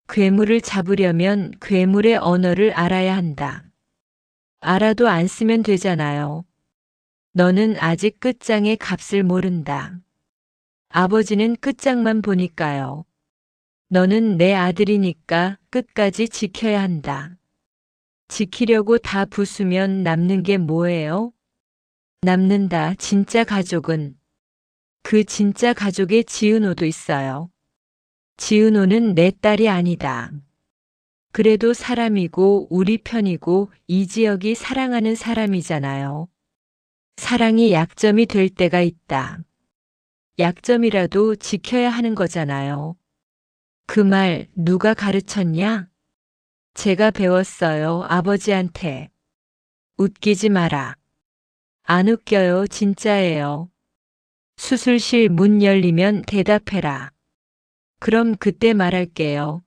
괴물을 잡으려면 괴물의 언어를 알아야 한다. 알아도 안 쓰면 되잖아요. 너는 아직 끝장의 값을 모른다. 아버지는 끝장만 보니까요. 너는 내 아들이니까 끝까지 지켜야 한다. 지키려고 다 부수면 남는 게 뭐예요? 남는다, 진짜 가족은. 그 진짜 가족에 지은호도 있어요. 지은호는 내 딸이 아니다. 그래도 사람이고 우리 편이고 이지혁이 사랑하는 사람이잖아요. 사랑이 약점이 될 때가 있다. 약점이라도 지켜야 하는 거잖아요. 그 말 누가 가르쳤냐? 제가 배웠어요, 아버지한테. 웃기지 마라. 안 웃겨요, 진짜예요. 수술실 문 열리면 대답해라. 그럼 그때 말할게요.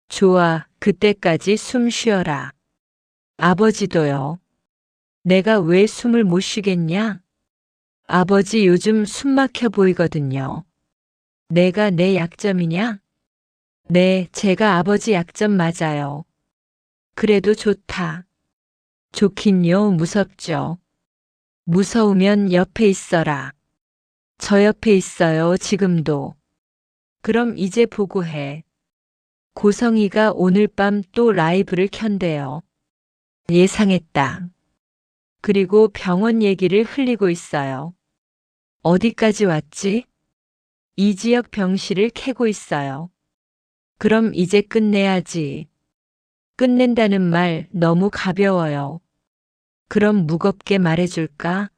좋아, 그때까지 숨 쉬어라. 아버지도요. 내가 왜 숨을 못 쉬겠냐? 아버지 요즘 숨 막혀 보이거든요. 내가 내 약점이냐? 네, 제가 아버지 약점 맞아요. 그래도 좋다. 좋긴요, 무섭죠. 무서우면 옆에 있어라. 저 옆에 있어요, 지금도. 그럼 이제 보고해. 고성이가 오늘 밤 또 라이브를 켠대요. 예상했다. 그리고 병원 얘기를 흘리고 있어요. 어디까지 왔지? 이지혁 병실을 캐고 있어요. 그럼 이제 끝내야지. 끝낸다는 말 너무 가벼워요. 그럼 무겁게 말해줄까?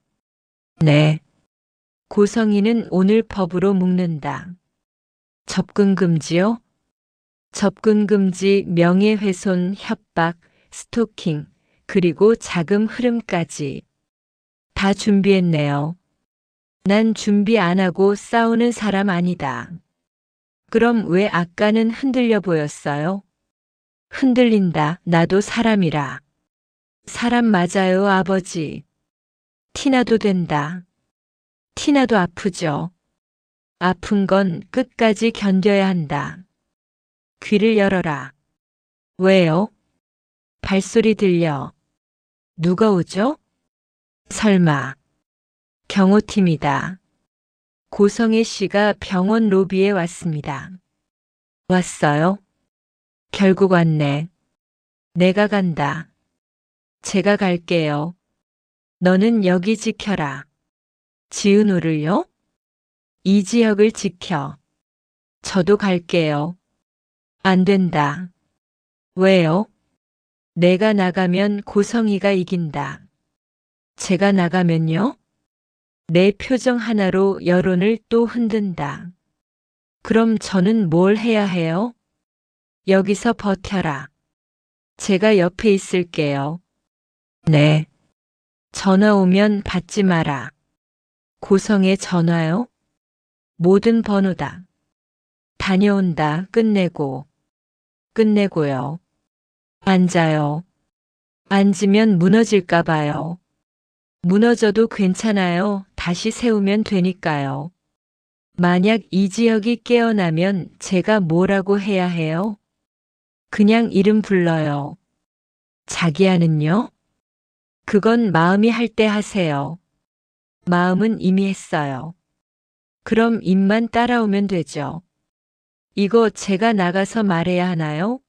네. 고성이는 오늘 법으로 묶는다. 접근 금지요? 접근 금지, 명예훼손, 협박, 스토킹, 그리고 자금 흐름까지. 다 준비했네요. 난 준비 안 하고 싸우는 사람 아니다. 그럼 왜 아까는 흔들려 보였어요? 흔들린다. 나도 사람이라. 사람 맞아요, 아버지. 티나도 된다. 티나도 아프죠. 아픈 건 끝까지 견뎌야 한다. 귀를 열어라. 왜요? 발소리 들려. 누가 오죠? 설마. 경호팀이다. 고성애 씨가 병원 로비에 왔습니다. 왔어요? 결국 왔네. 내가 간다. 제가 갈게요. 너는 여기 지켜라. 지은호를요? 이지혁을 지켜. 저도 갈게요. 안 된다. 왜요? 내가 나가면 고성이가 이긴다. 제가 나가면요? 내 표정 하나로 여론을 또 흔든다. 그럼 저는 뭘 해야 해요? 여기서 버텨라. 제가 옆에 있을게요. 네. 전화 오면 받지 마라. 고성의 전화요? 모든 번호다. 다녀온다. 끝내고. 끝내고요. 앉아요. 앉으면 무너질까 봐요. 무너져도 괜찮아요. 다시 세우면 되니까요. 만약 이지혁이 깨어나면 제가 뭐라고 해야 해요? 그냥 이름 불러요. 자기야는요? 그건 마음이 할 때 하세요. 마음은 이미 했어요. 그럼 입만 따라오면 되죠. 이거 제가 나가서 말해야 하나요?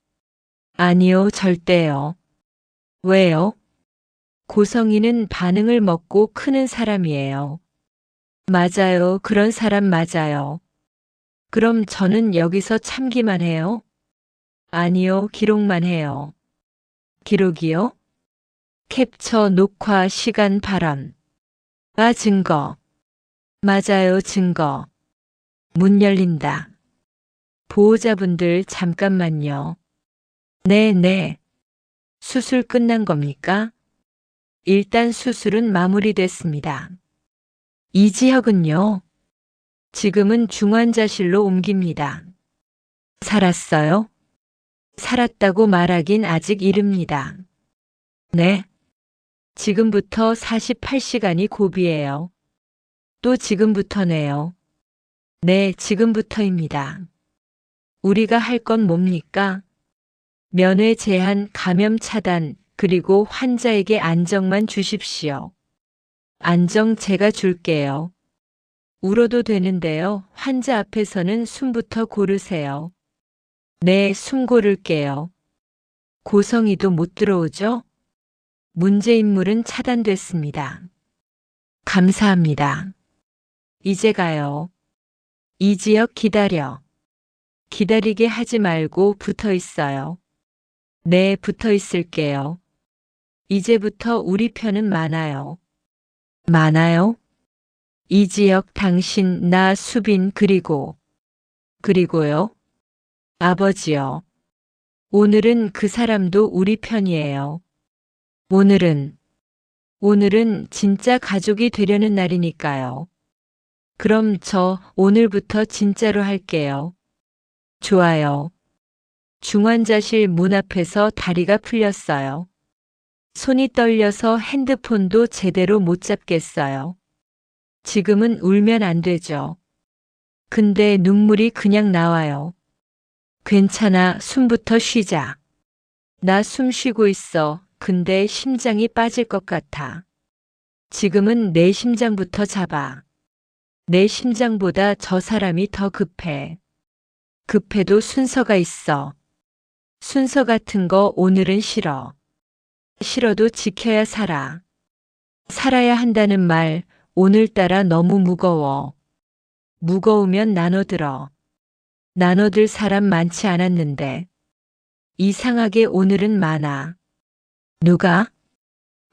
아니요, 절대요. 왜요? 고성이는 반응을 먹고 크는 사람이에요. 맞아요, 그런 사람 맞아요. 그럼 저는 여기서 참기만 해요? 아니요, 기록만 해요. 기록이요? 캡처 녹화 시간 발언. 증거. 맞아요, 증거. 문 열린다. 보호자분들 잠깐만요. 네. 수술 끝난 겁니까? 일단 수술은 마무리됐습니다. 이지혁은요? 지금은 중환자실로 옮깁니다. 살았어요? 살았다고 말하긴 아직 이릅니다. 네. 지금부터 48시간이 고비예요. 또 지금부터네요. 네, 지금부터입니다. 우리가 할 건 뭡니까? 면회 제한, 감염 차단, 그리고 환자에게 안정만 주십시오. 안정 제가 줄게요. 울어도 되는데요. 환자 앞에서는 숨부터 고르세요. 네, 숨 고를게요. 고성이도 못 들어오죠? 문제 인물은 차단됐습니다. 감사합니다. 이제 가요. 이지혁 기다려. 기다리게 하지 말고 붙어 있어요. 네, 붙어 있을게요. 이제부터 우리 편은 많아요. 많아요? 이지혁, 당신, 나, 수빈, 그리고요? 아버지요. 오늘은 그 사람도 우리 편이에요. 오늘은 진짜 가족이 되려는 날이니까요. 그럼 저 오늘부터 진짜로 할게요. 좋아요. 중환자실 문 앞에서 다리가 풀렸어요. 손이 떨려서 핸드폰도 제대로 못 잡겠어요. 지금은 울면 안 되죠. 근데 눈물이 그냥 나와요. 괜찮아, 숨부터 쉬자. 나 숨 쉬고 있어. 근데 심장이 빠질 것 같아. 지금은 내 심장부터 잡아. 내 심장보다 저 사람이 더 급해. 급해도 순서가 있어. 순서 같은 거 오늘은 싫어. 싫어도 지켜야 살아. 살아야 한다는 말 오늘따라 너무 무거워. 무거우면 나눠들어. 나눠들 사람 많지 않았는데. 이상하게 오늘은 많아. 누가?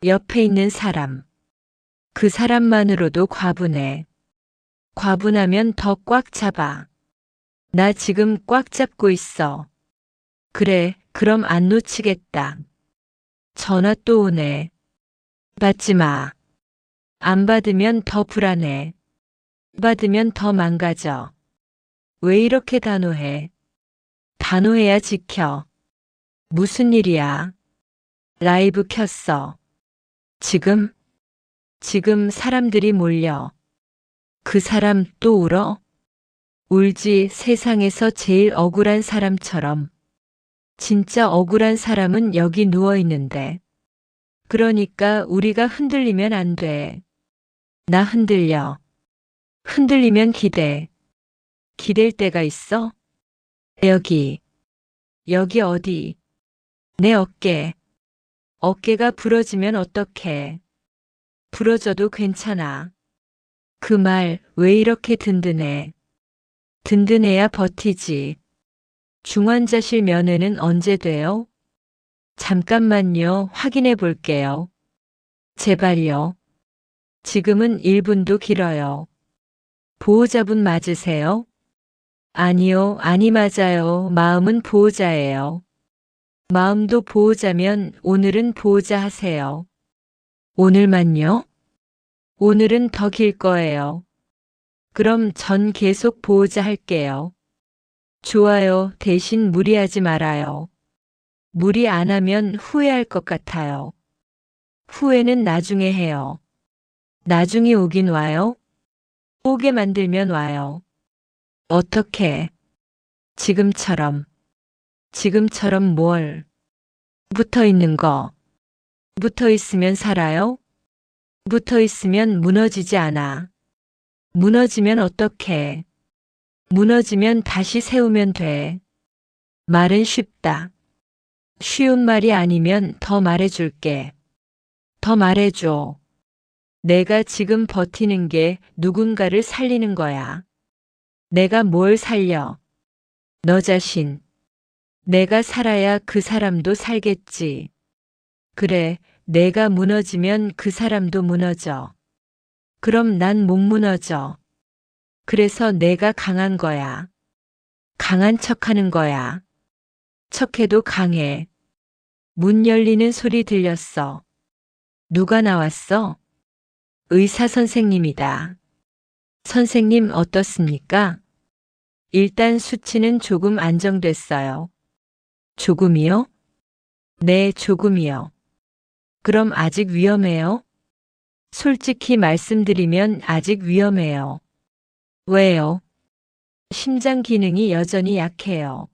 옆에 있는 사람. 그 사람만으로도 과분해. 과분하면 더 꽉 잡아. 나 지금 꽉 잡고 있어. 그래, 그럼 안 놓치겠다. 전화 또 오네. 받지 마. 안 받으면 더 불안해. 받으면 더 망가져. 왜 이렇게 단호해? 단호해야 지켜. 무슨 일이야? 라이브 켰어. 지금 사람들이 몰려. 그 사람 또 울어? 울지, 세상에서 제일 억울한 사람처럼. 진짜 억울한 사람은 여기 누워 있는데. 그러니까 우리가 흔들리면 안 돼. 나 흔들려. 흔들리면 기대. 기댈 때가 있어? 여기 어디? 내 어깨. 어깨가 부러지면 어떡해. 부러져도 괜찮아. 그 말 왜 이렇게 든든해. 든든해야 버티지. 중환자실 면회는 언제 돼요? 잠깐만요. 확인해 볼게요. 제발요. 지금은 1분도 길어요. 보호자분 맞으세요? 아니요, 아니 맞아요. 마음은 보호자예요. 마음도 보호자면 오늘은 보호자 하세요. 오늘만요? 오늘은 더 길 거예요. 그럼 전 계속 보호자 할게요. 좋아요. 대신 무리하지 말아요. 무리 안 하면 후회할 것 같아요. 후회는 나중에 해요. 나중에 오긴 와요? 오게 만들면 와요. 어떻게? 지금처럼. 지금처럼 뭘? 붙어 있는 거. 붙어 있으면 살아요? 붙어 있으면 무너지지 않아. 무너지면 어떡해? 무너지면 다시 세우면 돼. 말은 쉽다. 쉬운 말이 아니면 더 말해줄게. 더 말해줘. 내가 지금 버티는 게 누군가를 살리는 거야. 내가 뭘 살려? 너 자신. 내가 살아야 그 사람도 살겠지. 그래, 내가 무너지면 그 사람도 무너져. 그럼 난 못 무너져. 그래서 내가 강한 거야. 강한 척하는 거야. 척해도 강해. 문 열리는 소리 들렸어. 누가 나왔어? 의사 선생님이다. 선생님 어떻습니까? 일단 수치는 조금 안정됐어요. 조금이요? 네, 조금이요. 그럼 아직 위험해요? 솔직히 말씀드리면 아직 위험해요. 왜요? 심장 기능이 여전히 약해요.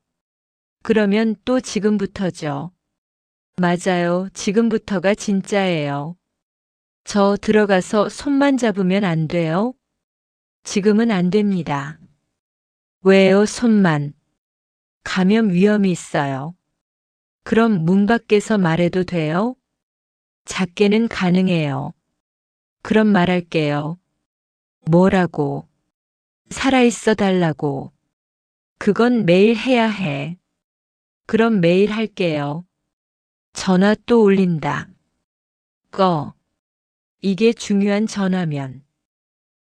그러면 또 지금부터죠. 맞아요. 지금부터가 진짜예요. 저 들어가서 손만 잡으면 안 돼요? 지금은 안 됩니다. 왜요, 손만? 감염 위험이 있어요. 그럼 문 밖에서 말해도 돼요? 작게는 가능해요. 그럼 말할게요. 뭐라고? 살아있어 달라고. 그건 매일 해야 해. 그럼 매일 할게요. 전화 또 울린다. 꺼. 이게 중요한 전화면.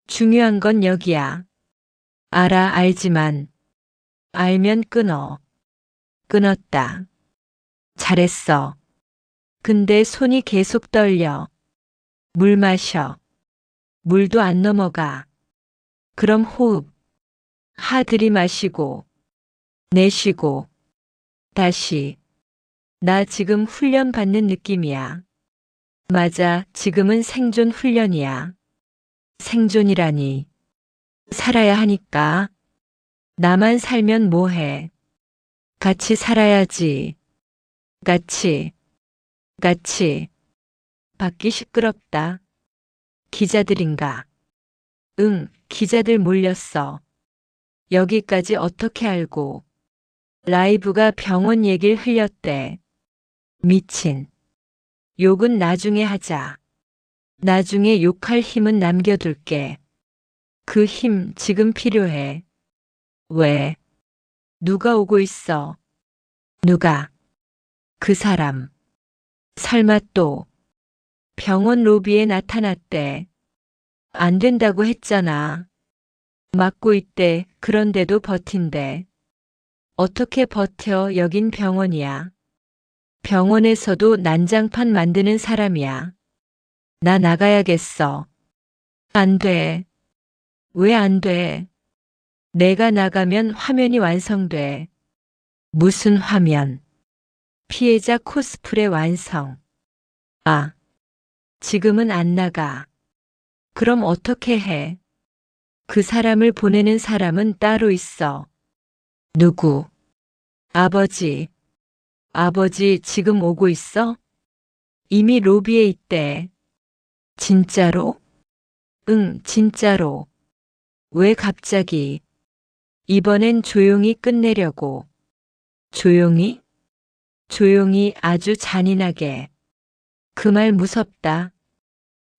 중요한 건 여기야. 알지만. 알면 끊어. 끊었다. 잘했어. 근데 손이 계속 떨려. 물 마셔. 물도 안 넘어가. 그럼 호흡. 하 들이마시고. 내쉬고. 다시. 나 지금 훈련 받는 느낌이야. 맞아, 지금은 생존 훈련이야. 생존이라니. 살아야 하니까. 나만 살면 뭐해. 같이 살아야지. 같이. 밖이 시끄럽다. 기자들인가? 응, 기자들 몰렸어. 여기까지 어떻게 알고? 라이브가 병원 얘길 흘렸대. 미친. 욕은 나중에 하자. 나중에 욕할 힘은 남겨둘게. 그 힘 지금 필요해. 왜? 누가 오고 있어? 누가? 그 사람. 설마 또 병원 로비에 나타났대. 안 된다고 했잖아. 막고 있대. 그런데도 버틴대. 어떻게 버텨? 여긴 병원이야. 병원에서도 난장판 만드는 사람이야. 나 나가야겠어. 안 돼. 왜 안 돼? 내가 나가면 화면이 완성돼. 무슨 화면? 피해자 코스프레 완성. 아, 지금은 안 나가. 그럼 어떻게 해? 그 사람을 보내는 사람은 따로 있어. 누구? 아버지. 아버지 지금 오고 있어? 이미 로비에 있대. 진짜로? 응, 진짜로. 왜 갑자기? 이번엔 조용히 끝내려고. 조용히? 조용히 아주 잔인하게. 그 말 무섭다.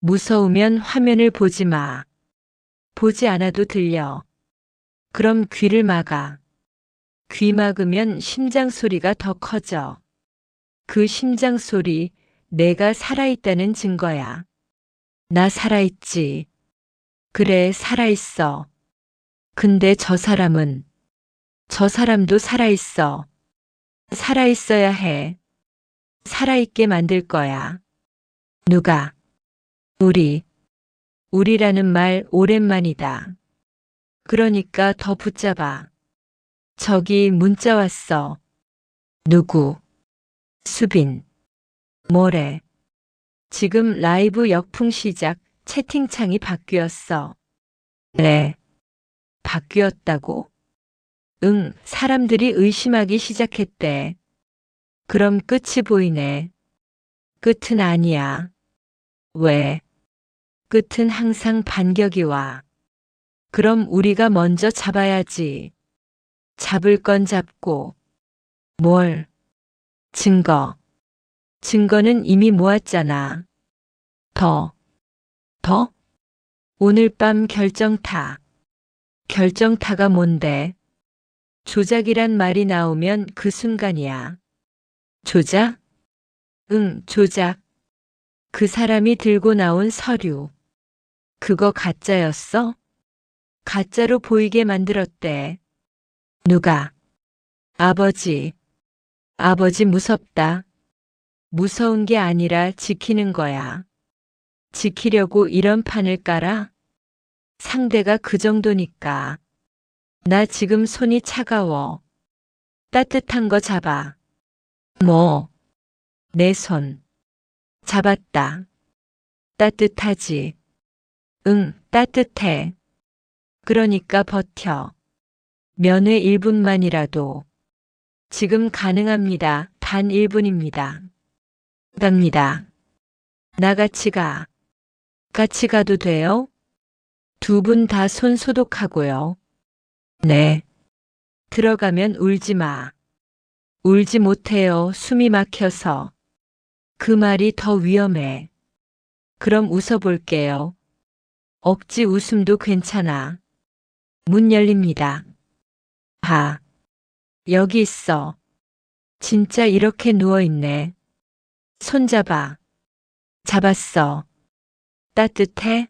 무서우면 화면을 보지 마. 보지 않아도 들려. 그럼 귀를 막아. 귀 막으면 심장 소리가 더 커져. 그 심장 소리, 내가 살아있다는 증거야. 나 살아있지. 그래, 살아있어. 근데 저 사람도 살아있어. 살아있어야 해. 살아있게 만들 거야. 누가? 우리라는 말 오랜만이다. 그러니까 더 붙잡아. 저기 문자 왔어. 누구? 수빈. 뭐래? 지금 라이브 역풍 시작. 채팅창이 바뀌었어. 네. 바뀌었다고? 응, 사람들이 의심하기 시작했대. 그럼 끝이 보이네. 끝은 아니야. 왜? 끝은 항상 반격이 와. 그럼 우리가 먼저 잡아야지. 잡을 건 잡고. 뭘? 증거. 증거는 이미 모았잖아. 더. 오늘 밤 결정타. 결정타가 뭔데? 조작이란 말이 나오면 그 순간이야. 조작? 응, 조작. 그 사람이 들고 나온 서류. 그거 가짜였어? 가짜로 보이게 만들었대. 누가? 아버지. 아버지 무섭다. 무서운 게 아니라 지키는 거야. 지키려고 이런 판을 깔아? 상대가 그 정도니까. 나 지금 손이 차가워. 따뜻한 거 잡아. 뭐? 내 손. 잡았다. 따뜻하지? 응, 따뜻해. 그러니까 버텨. 면회 1분만이라도. 지금 가능합니다. 단 1분입니다. 갑니다. 나 같이 가. 같이 가도 돼요? 두 분 다 손 소독하고요. 네. 들어가면 울지 마. 울지 못해요. 숨이 막혀서. 그 말이 더 위험해. 그럼 웃어볼게요. 억지 웃음도 괜찮아. 문 열립니다. 아, 여기 있어. 진짜 이렇게 누워있네. 손잡아. 잡았어. 따뜻해?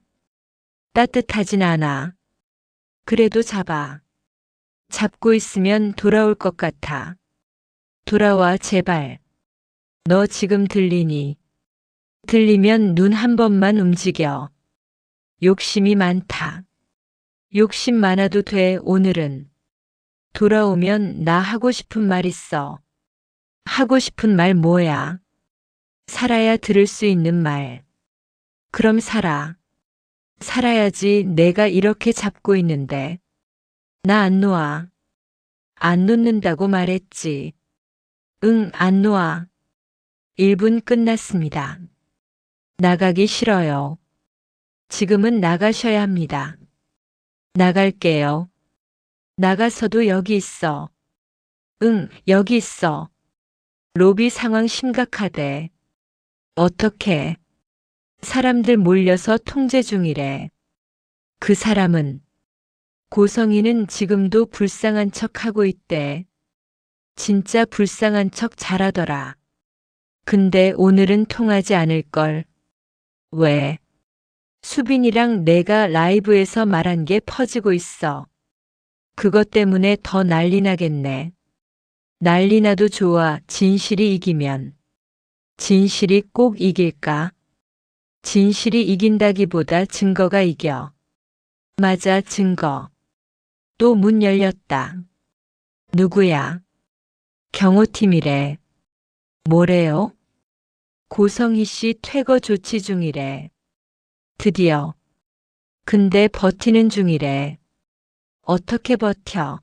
따뜻하진 않아. 그래도 잡아. 잡고 있으면 돌아올 것 같아. 돌아와 제발. 너 지금 들리니? 들리면 눈 한 번만 움직여. 욕심이 많다. 욕심 많아도 돼 오늘은. 돌아오면 나 하고 싶은 말 있어. 하고 싶은 말 뭐야? 살아야 들을 수 있는 말. 그럼 살아. 살아야지 내가 이렇게 잡고 있는데. 나 안 놓아. 안 놓는다고 말했지. 응, 안 놓아. 1분 끝났습니다. 나가기 싫어요. 지금은 나가셔야 합니다. 나갈게요. 나가서도 여기 있어. 응, 여기 있어. 로비 상황 심각하대. 어떻게? 사람들 몰려서 통제 중이래. 그 사람은? 고성이는 지금도 불쌍한 척 하고 있대. 진짜 불쌍한 척 잘하더라. 근데 오늘은 통하지 않을걸. 왜? 수빈이랑 내가 라이브에서 말한 게 퍼지고 있어. 그것 때문에 더 난리 나겠네. 난리 나도 좋아. 진실이 이기면. 진실이 꼭 이길까? 진실이 이긴다기보다 증거가 이겨. 맞아, 증거. 또 문 열렸다. 누구야? 경호팀이래. 뭐래요? 고성희 씨 퇴거 조치 중이래. 드디어. 근데 버티는 중이래. 어떻게 버텨?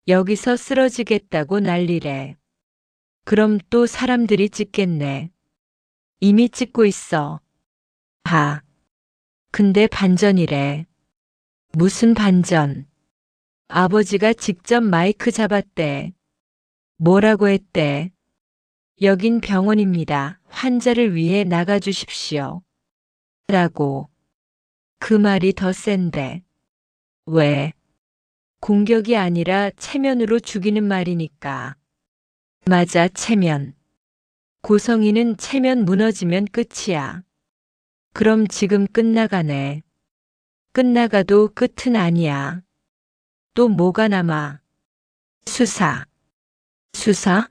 여기서 쓰러지겠다고 난리래. 그럼 또 사람들이 찍겠네. 이미 찍고 있어. 아. 근데 반전이래. 무슨 반전? 아버지가 직접 마이크 잡았대. 뭐라고 했대? 여긴 병원입니다. 환자를 위해 나가주십시오. 라고. 그 말이 더 센데. 왜? 공격이 아니라 체면으로 죽이는 말이니까. 맞아, 체면. 고성이는 체면 무너지면 끝이야. 그럼 지금 끝나가네. 끝나가도 끝은 아니야. 또 뭐가 남아? 수사. 수사?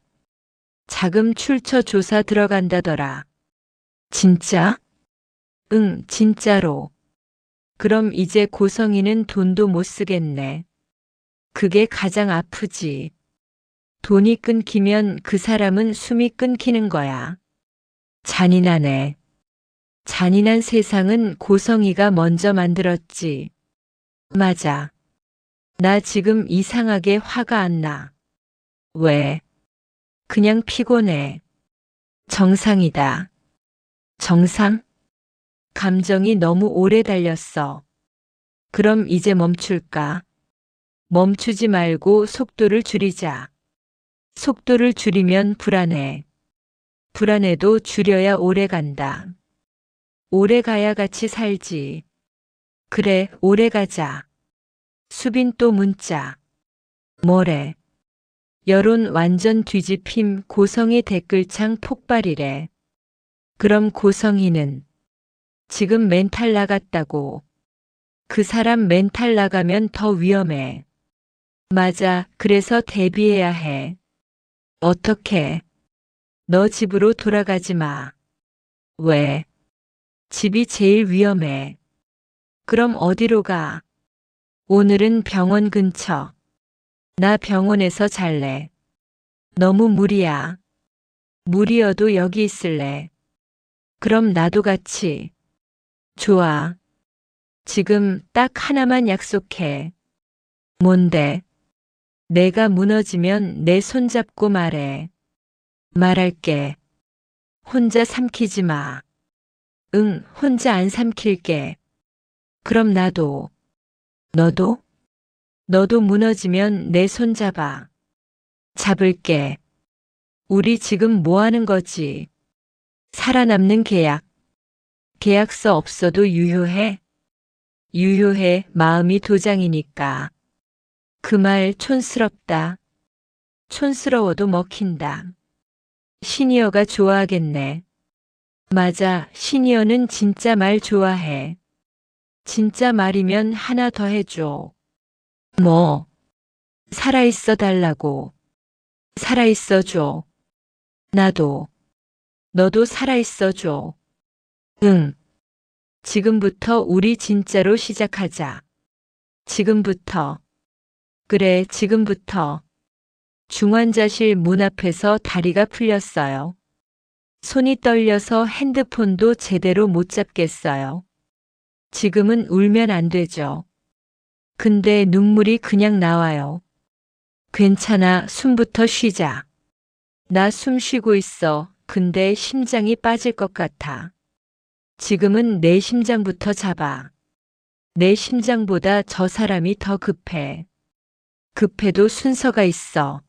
자금 출처 조사 들어간다더라. 진짜? 응, 진짜로. 그럼 이제 고성이는 돈도 못 쓰겠네. 그게 가장 아프지. 돈이 끊기면 그 사람은 숨이 끊기는 거야. 잔인하네. 잔인한 세상은 고성이가 먼저 만들었지. 맞아. 나 지금 이상하게 화가 안 나. 왜? 그냥 피곤해. 정상이다. 정상? 감정이 너무 오래 달렸어. 그럼 이제 멈출까? 멈추지 말고 속도를 줄이자. 속도를 줄이면 불안해. 불안해도 줄여야 오래 간다. 오래 가야 같이 살지. 그래, 오래 가자. 수빈 또 문자. 뭐래? 여론 완전 뒤집힘 고성의 댓글창 폭발이래. 그럼 고성이는 지금 멘탈 나갔다고. 그 사람 멘탈 나가면 더 위험해. 맞아. 그래서 대비해야 해. 어떻게? 너 집으로 돌아가지 마. 왜? 집이 제일 위험해. 그럼 어디로 가? 오늘은 병원 근처. 나 병원에서 잘래. 너무 무리야. 무리여도 여기 있을래. 그럼 나도 같이. 좋아. 지금 딱 하나만 약속해. 뭔데? 내가 무너지면 내 손 잡고 말해. 말할게. 혼자 삼키지 마. 응, 혼자 안 삼킬게. 그럼 나도. 너도? 너도 무너지면 내 손 잡아. 잡을게. 우리 지금 뭐 하는 거지? 살아남는 계약. 계약서 없어도 유효해? 유효해. 마음이 도장이니까. 그 말 촌스럽다. 촌스러워도 먹힌다. 시니어가 좋아하겠네. 맞아. 시니어는 진짜 말 좋아해. 진짜 말이면 하나 더 해줘. 뭐? 살아있어 달라고. 살아있어 줘. 나도. 너도 살아있어 줘. 응. 지금부터 우리 진짜로 시작하자. 지금부터. 그래, 지금부터. 중환자실 문 앞에서 다리가 풀렸어요. 손이 떨려서 핸드폰도 제대로 못 잡겠어요. 지금은 울면 안 되죠. 근데 눈물이 그냥 나와요. 괜찮아, 숨부터 쉬자. 나 숨 쉬고 있어. 근데 심장이 빠질 것 같아. 지금은 내 심장부터 잡아. 내 심장보다 저 사람이 더 급해. 급해도 순서가 있어.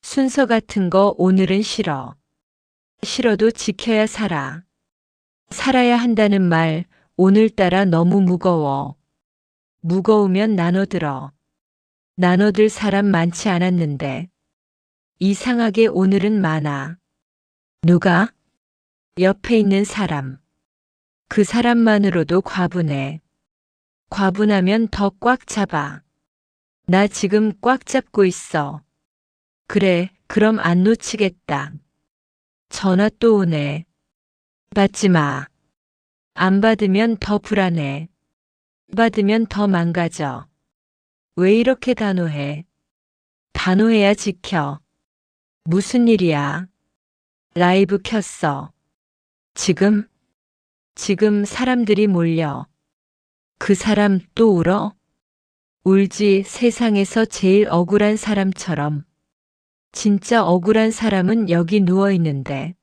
순서 같은 거 오늘은 싫어. 싫어도 지켜야 살아. 살아야 한다는 말 오늘따라 너무 무거워. 무거우면 나눠들어. 나눠들 사람 많지 않았는데. 이상하게 오늘은 많아. 누가? 옆에 있는 사람. 그 사람만으로도 과분해. 과분하면 더 꽉 잡아. 나 지금 꽉 잡고 있어. 그래, 그럼 안 놓치겠다. 전화 또 오네. 받지 마. 안 받으면 더 불안해. 받으면 더 망가져. 왜 이렇게 단호해? 단호해야 지켜. 무슨 일이야? 라이브 켰어. 지금? 지금 사람들이 몰려. 그 사람 또 울어? 울지. 세상에서 제일 억울한 사람처럼. 진짜 억울한 사람은 여기 누워 있는데.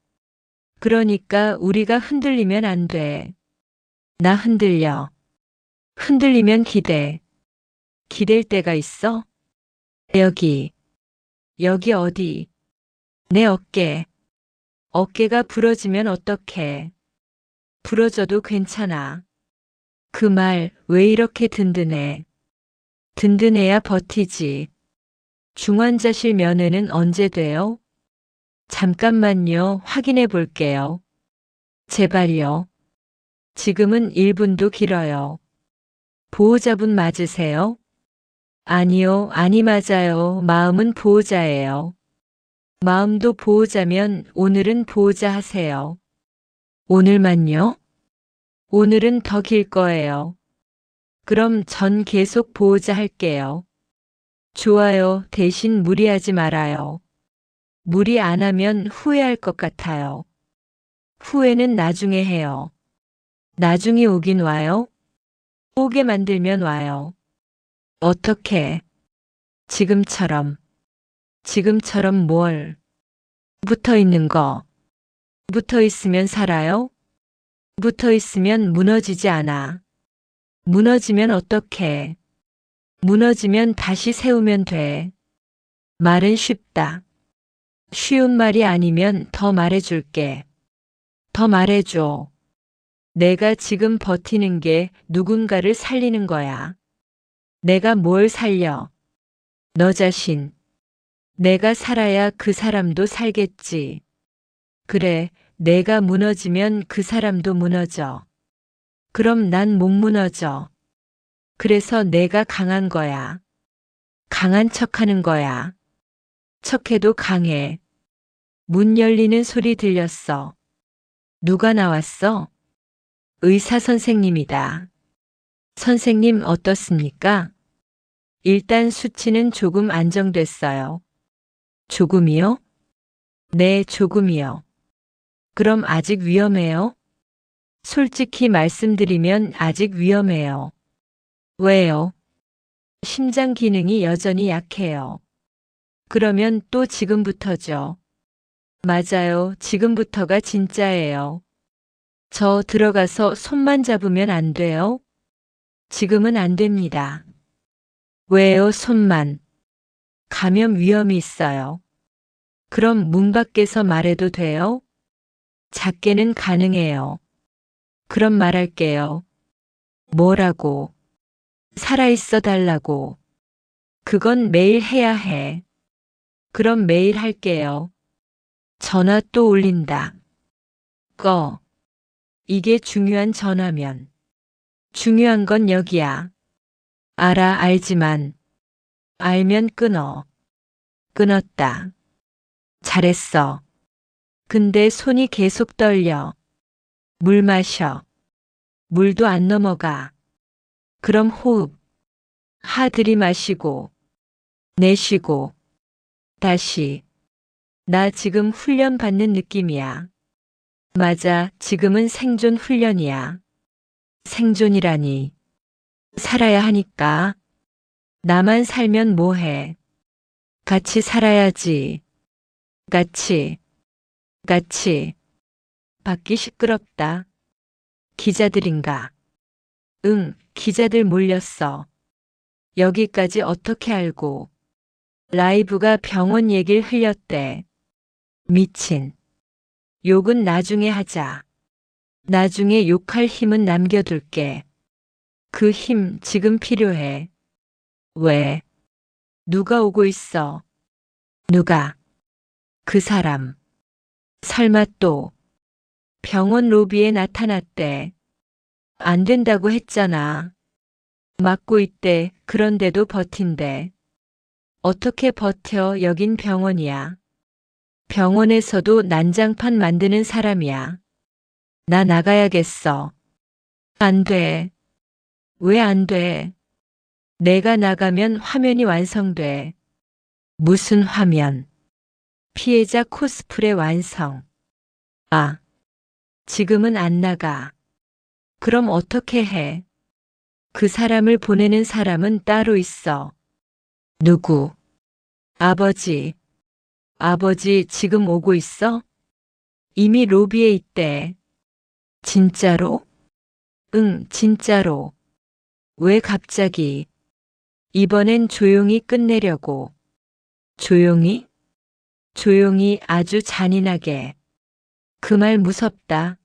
그러니까 우리가 흔들리면 안 돼. 나 흔들려. 흔들리면 기대. 기댈 때가 있어? 여기. 여기 어디? 내 어깨. 어깨가 부러지면 어떡해. 부러져도 괜찮아. 그 말 왜 이렇게 든든해. 든든해야 버티지. 중환자실 면회는 언제 돼요? 잠깐만요. 확인해 볼게요. 제발요. 지금은 1분도 길어요. 보호자분 맞으세요? 아니요, 아니 맞아요. 마음은 보호자예요. 마음도 보호자면 오늘은 보호자 하세요. 오늘만요? 오늘은 더 길 거예요. 그럼 전 계속 보호자 할게요. 좋아요. 대신 무리하지 말아요. 무리 안 하면 후회할 것 같아요. 후회는 나중에 해요. 나중에 오긴 와요? 오게 만들면 와요. 어떻게? 지금처럼. 지금처럼 뭘? 붙어 있는 거. 붙어 있으면 살아요? 붙어 있으면 무너지지 않아. 무너지면 어떡해? 무너지면 다시 세우면 돼. 말은 쉽다. 쉬운 말이 아니면 더 말해줄게. 더 말해줘. 내가 지금 버티는 게 누군가를 살리는 거야. 내가 뭘 살려? 너 자신. 내가 살아야 그 사람도 살겠지. 그래, 내가 무너지면 그 사람도 무너져. 그럼 난 못 무너져. 그래서 내가 강한 거야. 강한 척하는 거야. 척해도 강해. 문 열리는 소리 들렸어. 누가 나왔어? 의사 선생님이다. 선생님 어떻습니까? 일단 수치는 조금 안정됐어요. 조금이요? 네, 조금이요. 그럼 아직 위험해요? 솔직히 말씀드리면 아직 위험해요. 왜요? 심장 기능이 여전히 약해요. 그러면 또 지금부터죠. 맞아요. 지금부터가 진짜예요. 저 들어가서 손만 잡으면 안 돼요? 지금은 안 됩니다. 왜요, 손만? 감염 위험이 있어요. 그럼 문 밖에서 말해도 돼요? 작게는 가능해요. 그럼 말할게요. 뭐라고? 살아있어 달라고. 그건 매일 해야 해. 그럼 매일 할게요. 전화 또 울린다. 꺼. 이게 중요한 전화면. 중요한 건 여기야. 알지만. 알면 끊어. 끊었다. 잘했어. 근데 손이 계속 떨려. 물 마셔. 물도 안 넘어가. 그럼 호흡. 들이마시고. 내쉬고. 다시. 나 지금 훈련 받는 느낌이야. 맞아, 지금은 생존 훈련이야. 생존이라니. 살아야 하니까. 나만 살면 뭐해. 같이 살아야지. 같이. 밖이 시끄럽다. 기자들인가? 응, 기자들 몰렸어. 여기까지 어떻게 알고? 라이브가 병원 얘길 흘렸대. 미친. 욕은 나중에 하자. 나중에 욕할 힘은 남겨둘게. 그 힘 지금 필요해. 왜? 누가 오고 있어? 누가? 그 사람. 설마 또 병원 로비에 나타났대. 안 된다고 했잖아. 막고 있대. 그런데도 버틴대. 어떻게 버텨? 여긴 병원이야. 병원에서도 난장판 만드는 사람이야. 나 나가야겠어. 안 돼. 왜 안 돼? 내가 나가면 화면이 완성돼. 무슨 화면? 피해자 코스프레 완성. 아, 지금은 안 나가. 그럼 어떻게 해? 그 사람을 보내는 사람은 따로 있어. 누구? 아버지. 아버지 지금 오고 있어? 이미 로비에 있대. 진짜로? 응, 진짜로. 왜 갑자기? 이번엔 조용히 끝내려고. 조용히? 조용히 아주 잔인하게. 그 말 무섭다.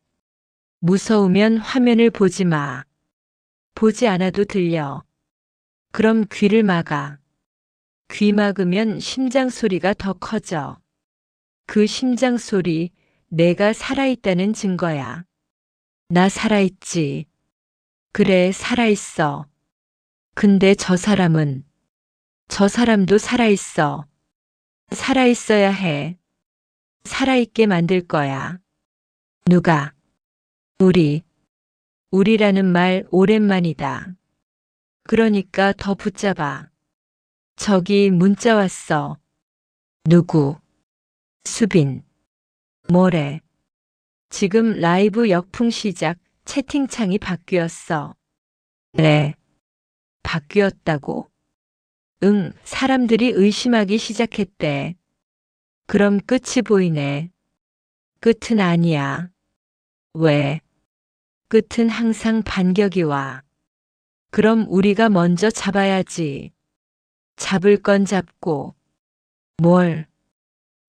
무서우면 화면을 보지 마. 보지 않아도 들려. 그럼 귀를 막아. 귀 막으면 심장 소리가 더 커져. 그 심장 소리, 내가 살아있다는 증거야. 나 살아있지. 그래, 살아있어. 근데 저 사람도 살아있어. 살아있어야 해. 살아있게 만들 거야. 누가? 우리라는 말 오랜만이다. 그러니까 더 붙잡아. 저기 문자 왔어. 누구? 수빈. 뭐래? 지금 라이브 역풍 시작. 채팅창이 바뀌었어. 그래. 바뀌었다고? 응, 사람들이 의심하기 시작했대. 그럼 끝이 보이네. 끝은 아니야. 왜? 끝은 항상 반격이 와. 그럼 우리가 먼저 잡아야지. 잡을 건 잡고. 뭘?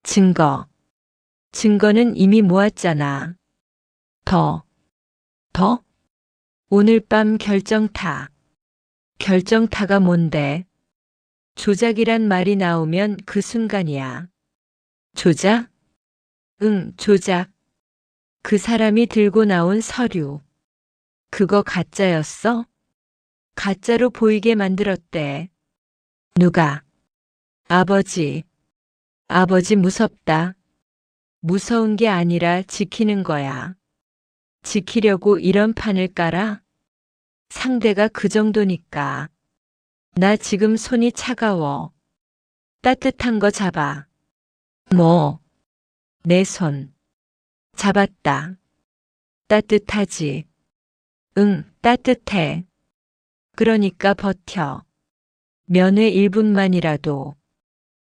증거. 증거는 이미 모았잖아. 더. 오늘 밤 결정타. 결정타가 뭔데? 조작이란 말이 나오면 그 순간이야. 조작? 응, 조작. 그 사람이 들고 나온 서류. 그거 가짜였어? 가짜로 보이게 만들었대. 누가? 아버지. 아버지 무섭다. 무서운 게 아니라 지키는 거야. 지키려고 이런 판을 깔아? 상대가 그 정도니까. 나 지금 손이 차가워. 따뜻한 거 잡아. 뭐? 내 손. 잡았다. 따뜻하지? 응, 따뜻해. 그러니까 버텨. 면회 1분만이라도.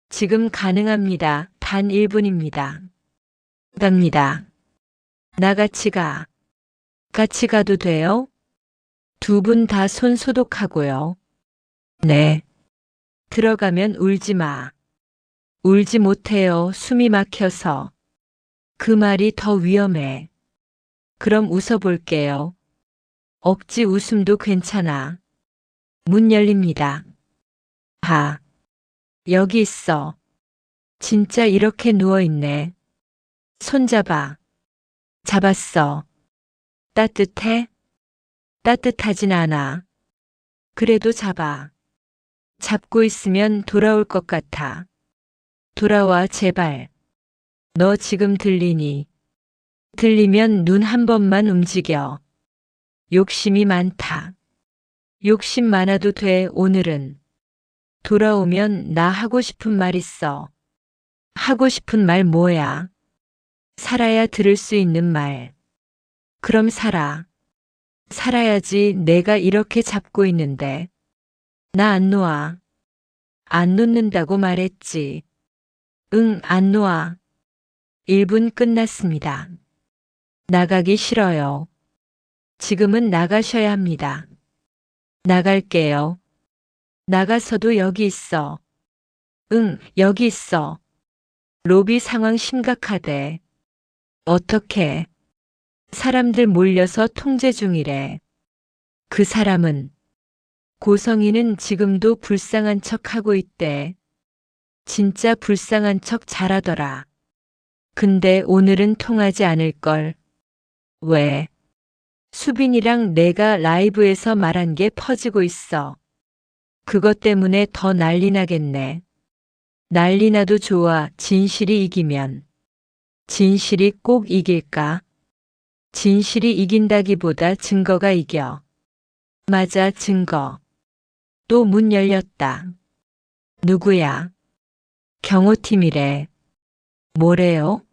지금 가능합니다. 단 1분입니다. 갑니다. 나 같이 가. 같이 가도 돼요? 두 분 다 손 소독하고요. 네. 들어가면 울지 마. 울지 못해요. 숨이 막혀서. 그 말이 더 위험해. 그럼 웃어볼게요. 억지 웃음도 괜찮아. 문 열립니다. 아, 여기 있어. 진짜 이렇게 누워있네. 손잡아. 잡았어. 따뜻해? 따뜻하진 않아. 그래도 잡아. 잡고 있으면 돌아올 것 같아. 돌아와 제발. 너 지금 들리니? 들리면 눈 한 번만 움직여. 욕심이 많다. 욕심 많아도 돼 오늘은. 돌아오면 나 하고 싶은 말 있어. 하고 싶은 말 뭐야? 살아야 들을 수 있는 말. 그럼 살아. 살아야지 내가 이렇게 잡고 있는데. 나 안 놓아. 안 놓는다고 말했지. 응, 안 놓아. 1분 끝났습니다. 나가기 싫어요. 지금은 나가셔야 합니다. 나갈게요. 나가서도 여기 있어. 응, 여기 있어. 로비 상황 심각하대. 어떻게? 사람들 몰려서 통제 중이래. 그 사람은? 고성이는 지금도 불쌍한 척 하고 있대. 진짜 불쌍한 척 잘하더라. 근데 오늘은 통하지 않을걸. 왜? 수빈이랑 내가 라이브에서 말한 게 퍼지고 있어. 그것 때문에 더 난리 나겠네. 난리 나도 좋아. 진실이 이기면. 진실이 꼭 이길까? 진실이 이긴다기보다 증거가 이겨. 맞아, 증거. 또 문 열렸다. 누구야? 경호팀이래. 뭐래요?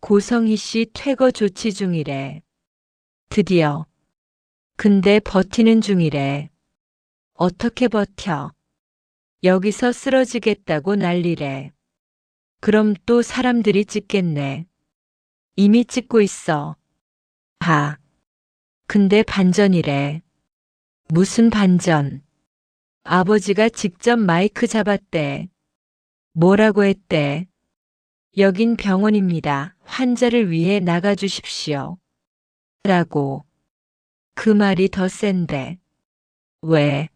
고성희 씨 퇴거 조치 중이래. 드디어. 근데 버티는 중이래. 어떻게 버텨? 여기서 쓰러지겠다고 난리래. 그럼 또 사람들이 찍겠네. 이미 찍고 있어. 아. 근데 반전이래. 무슨 반전? 아버지가 직접 마이크 잡았대. 뭐라고 했대? 여긴 병원입니다. 환자를 위해 나가주십시오. 라고. 그 말이 더 센데. 왜?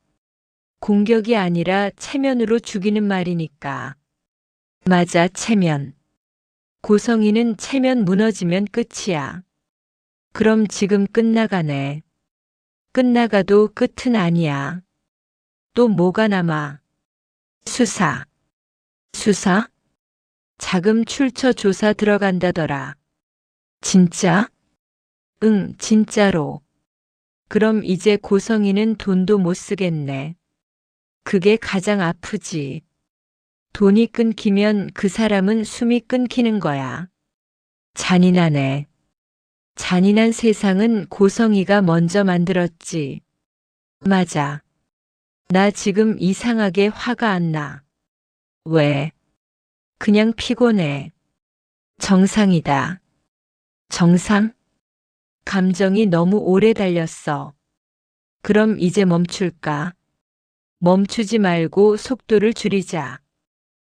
공격이 아니라 체면으로 죽이는 말이니까. 맞아, 체면. 고성이는 체면 무너지면 끝이야. 그럼 지금 끝나가네. 끝나가도 끝은 아니야. 또 뭐가 남아? 수사. 수사? 자금 출처 조사 들어간다더라. 진짜? 응, 진짜로. 그럼 이제 고성이는 돈도 못 쓰겠네. 그게 가장 아프지. 돈이 끊기면 그 사람은 숨이 끊기는 거야. 잔인하네. 잔인한 세상은 고성이가 먼저 만들었지. 맞아. 나 지금 이상하게 화가 안 나. 왜? 그냥 피곤해. 정상이다. 정상? 감정이 너무 오래 달렸어. 그럼 이제 멈출까? 멈추지 말고 속도를 줄이자.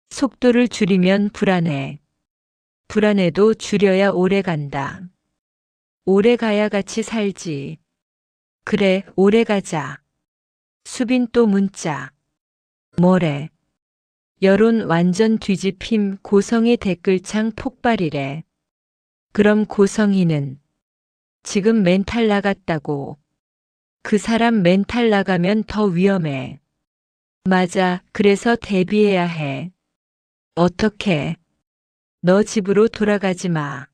속도를 줄이면 불안해. 불안해도 줄여야 오래 간다. 오래 가야 같이 살지. 그래, 오래 가자. 수빈 또 문자. 뭐래? 여론 완전 뒤집힘 고성의 댓글창 폭발이래. 그럼 고성이는 지금 멘탈 나갔다고. 그 사람 멘탈 나가면 더 위험해. 맞아. 그래서 대비해야 해. 어떻게? 너 집으로 돌아가지 마.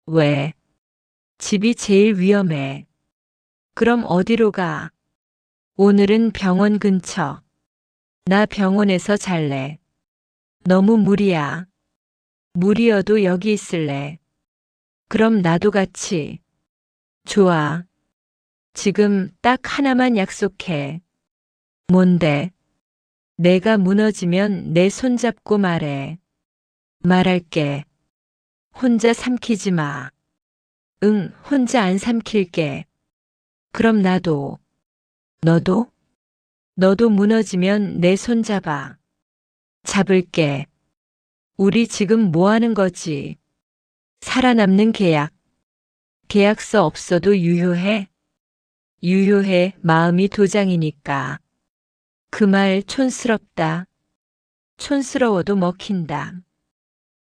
왜? 집이 제일 위험해. 그럼 어디로 가? 오늘은 병원 근처. 나 병원에서 잘래. 너무 무리야. 무리여도 여기 있을래. 그럼 나도 같이. 좋아. 지금 딱 하나만 약속해. 뭔데? 내가 무너지면 내 손 잡고 말해. 말할게. 혼자 삼키지 마. 응, 혼자 안 삼킬게. 그럼 나도. 너도? 너도 무너지면 내 손 잡아. 잡을게. 우리 지금 뭐 하는 거지? 살아남는 계약. 계약서 없어도 유효해? 유효해. 마음이 도장이니까. 그 말 촌스럽다. 촌스러워도 먹힌다.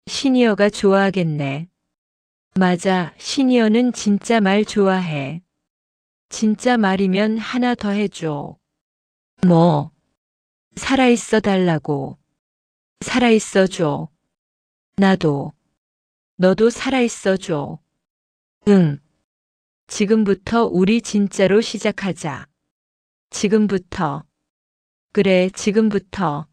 시니어가 좋아하겠네. 맞아. 시니어는 진짜 말 좋아해. 진짜 말이면 하나 더 해줘. 뭐? 살아있어 달라고. 살아있어 줘. 나도. 너도 살아있어 줘. 응. 지금부터 우리 진짜로 시작하자. 지금부터. 그래, 지금부터.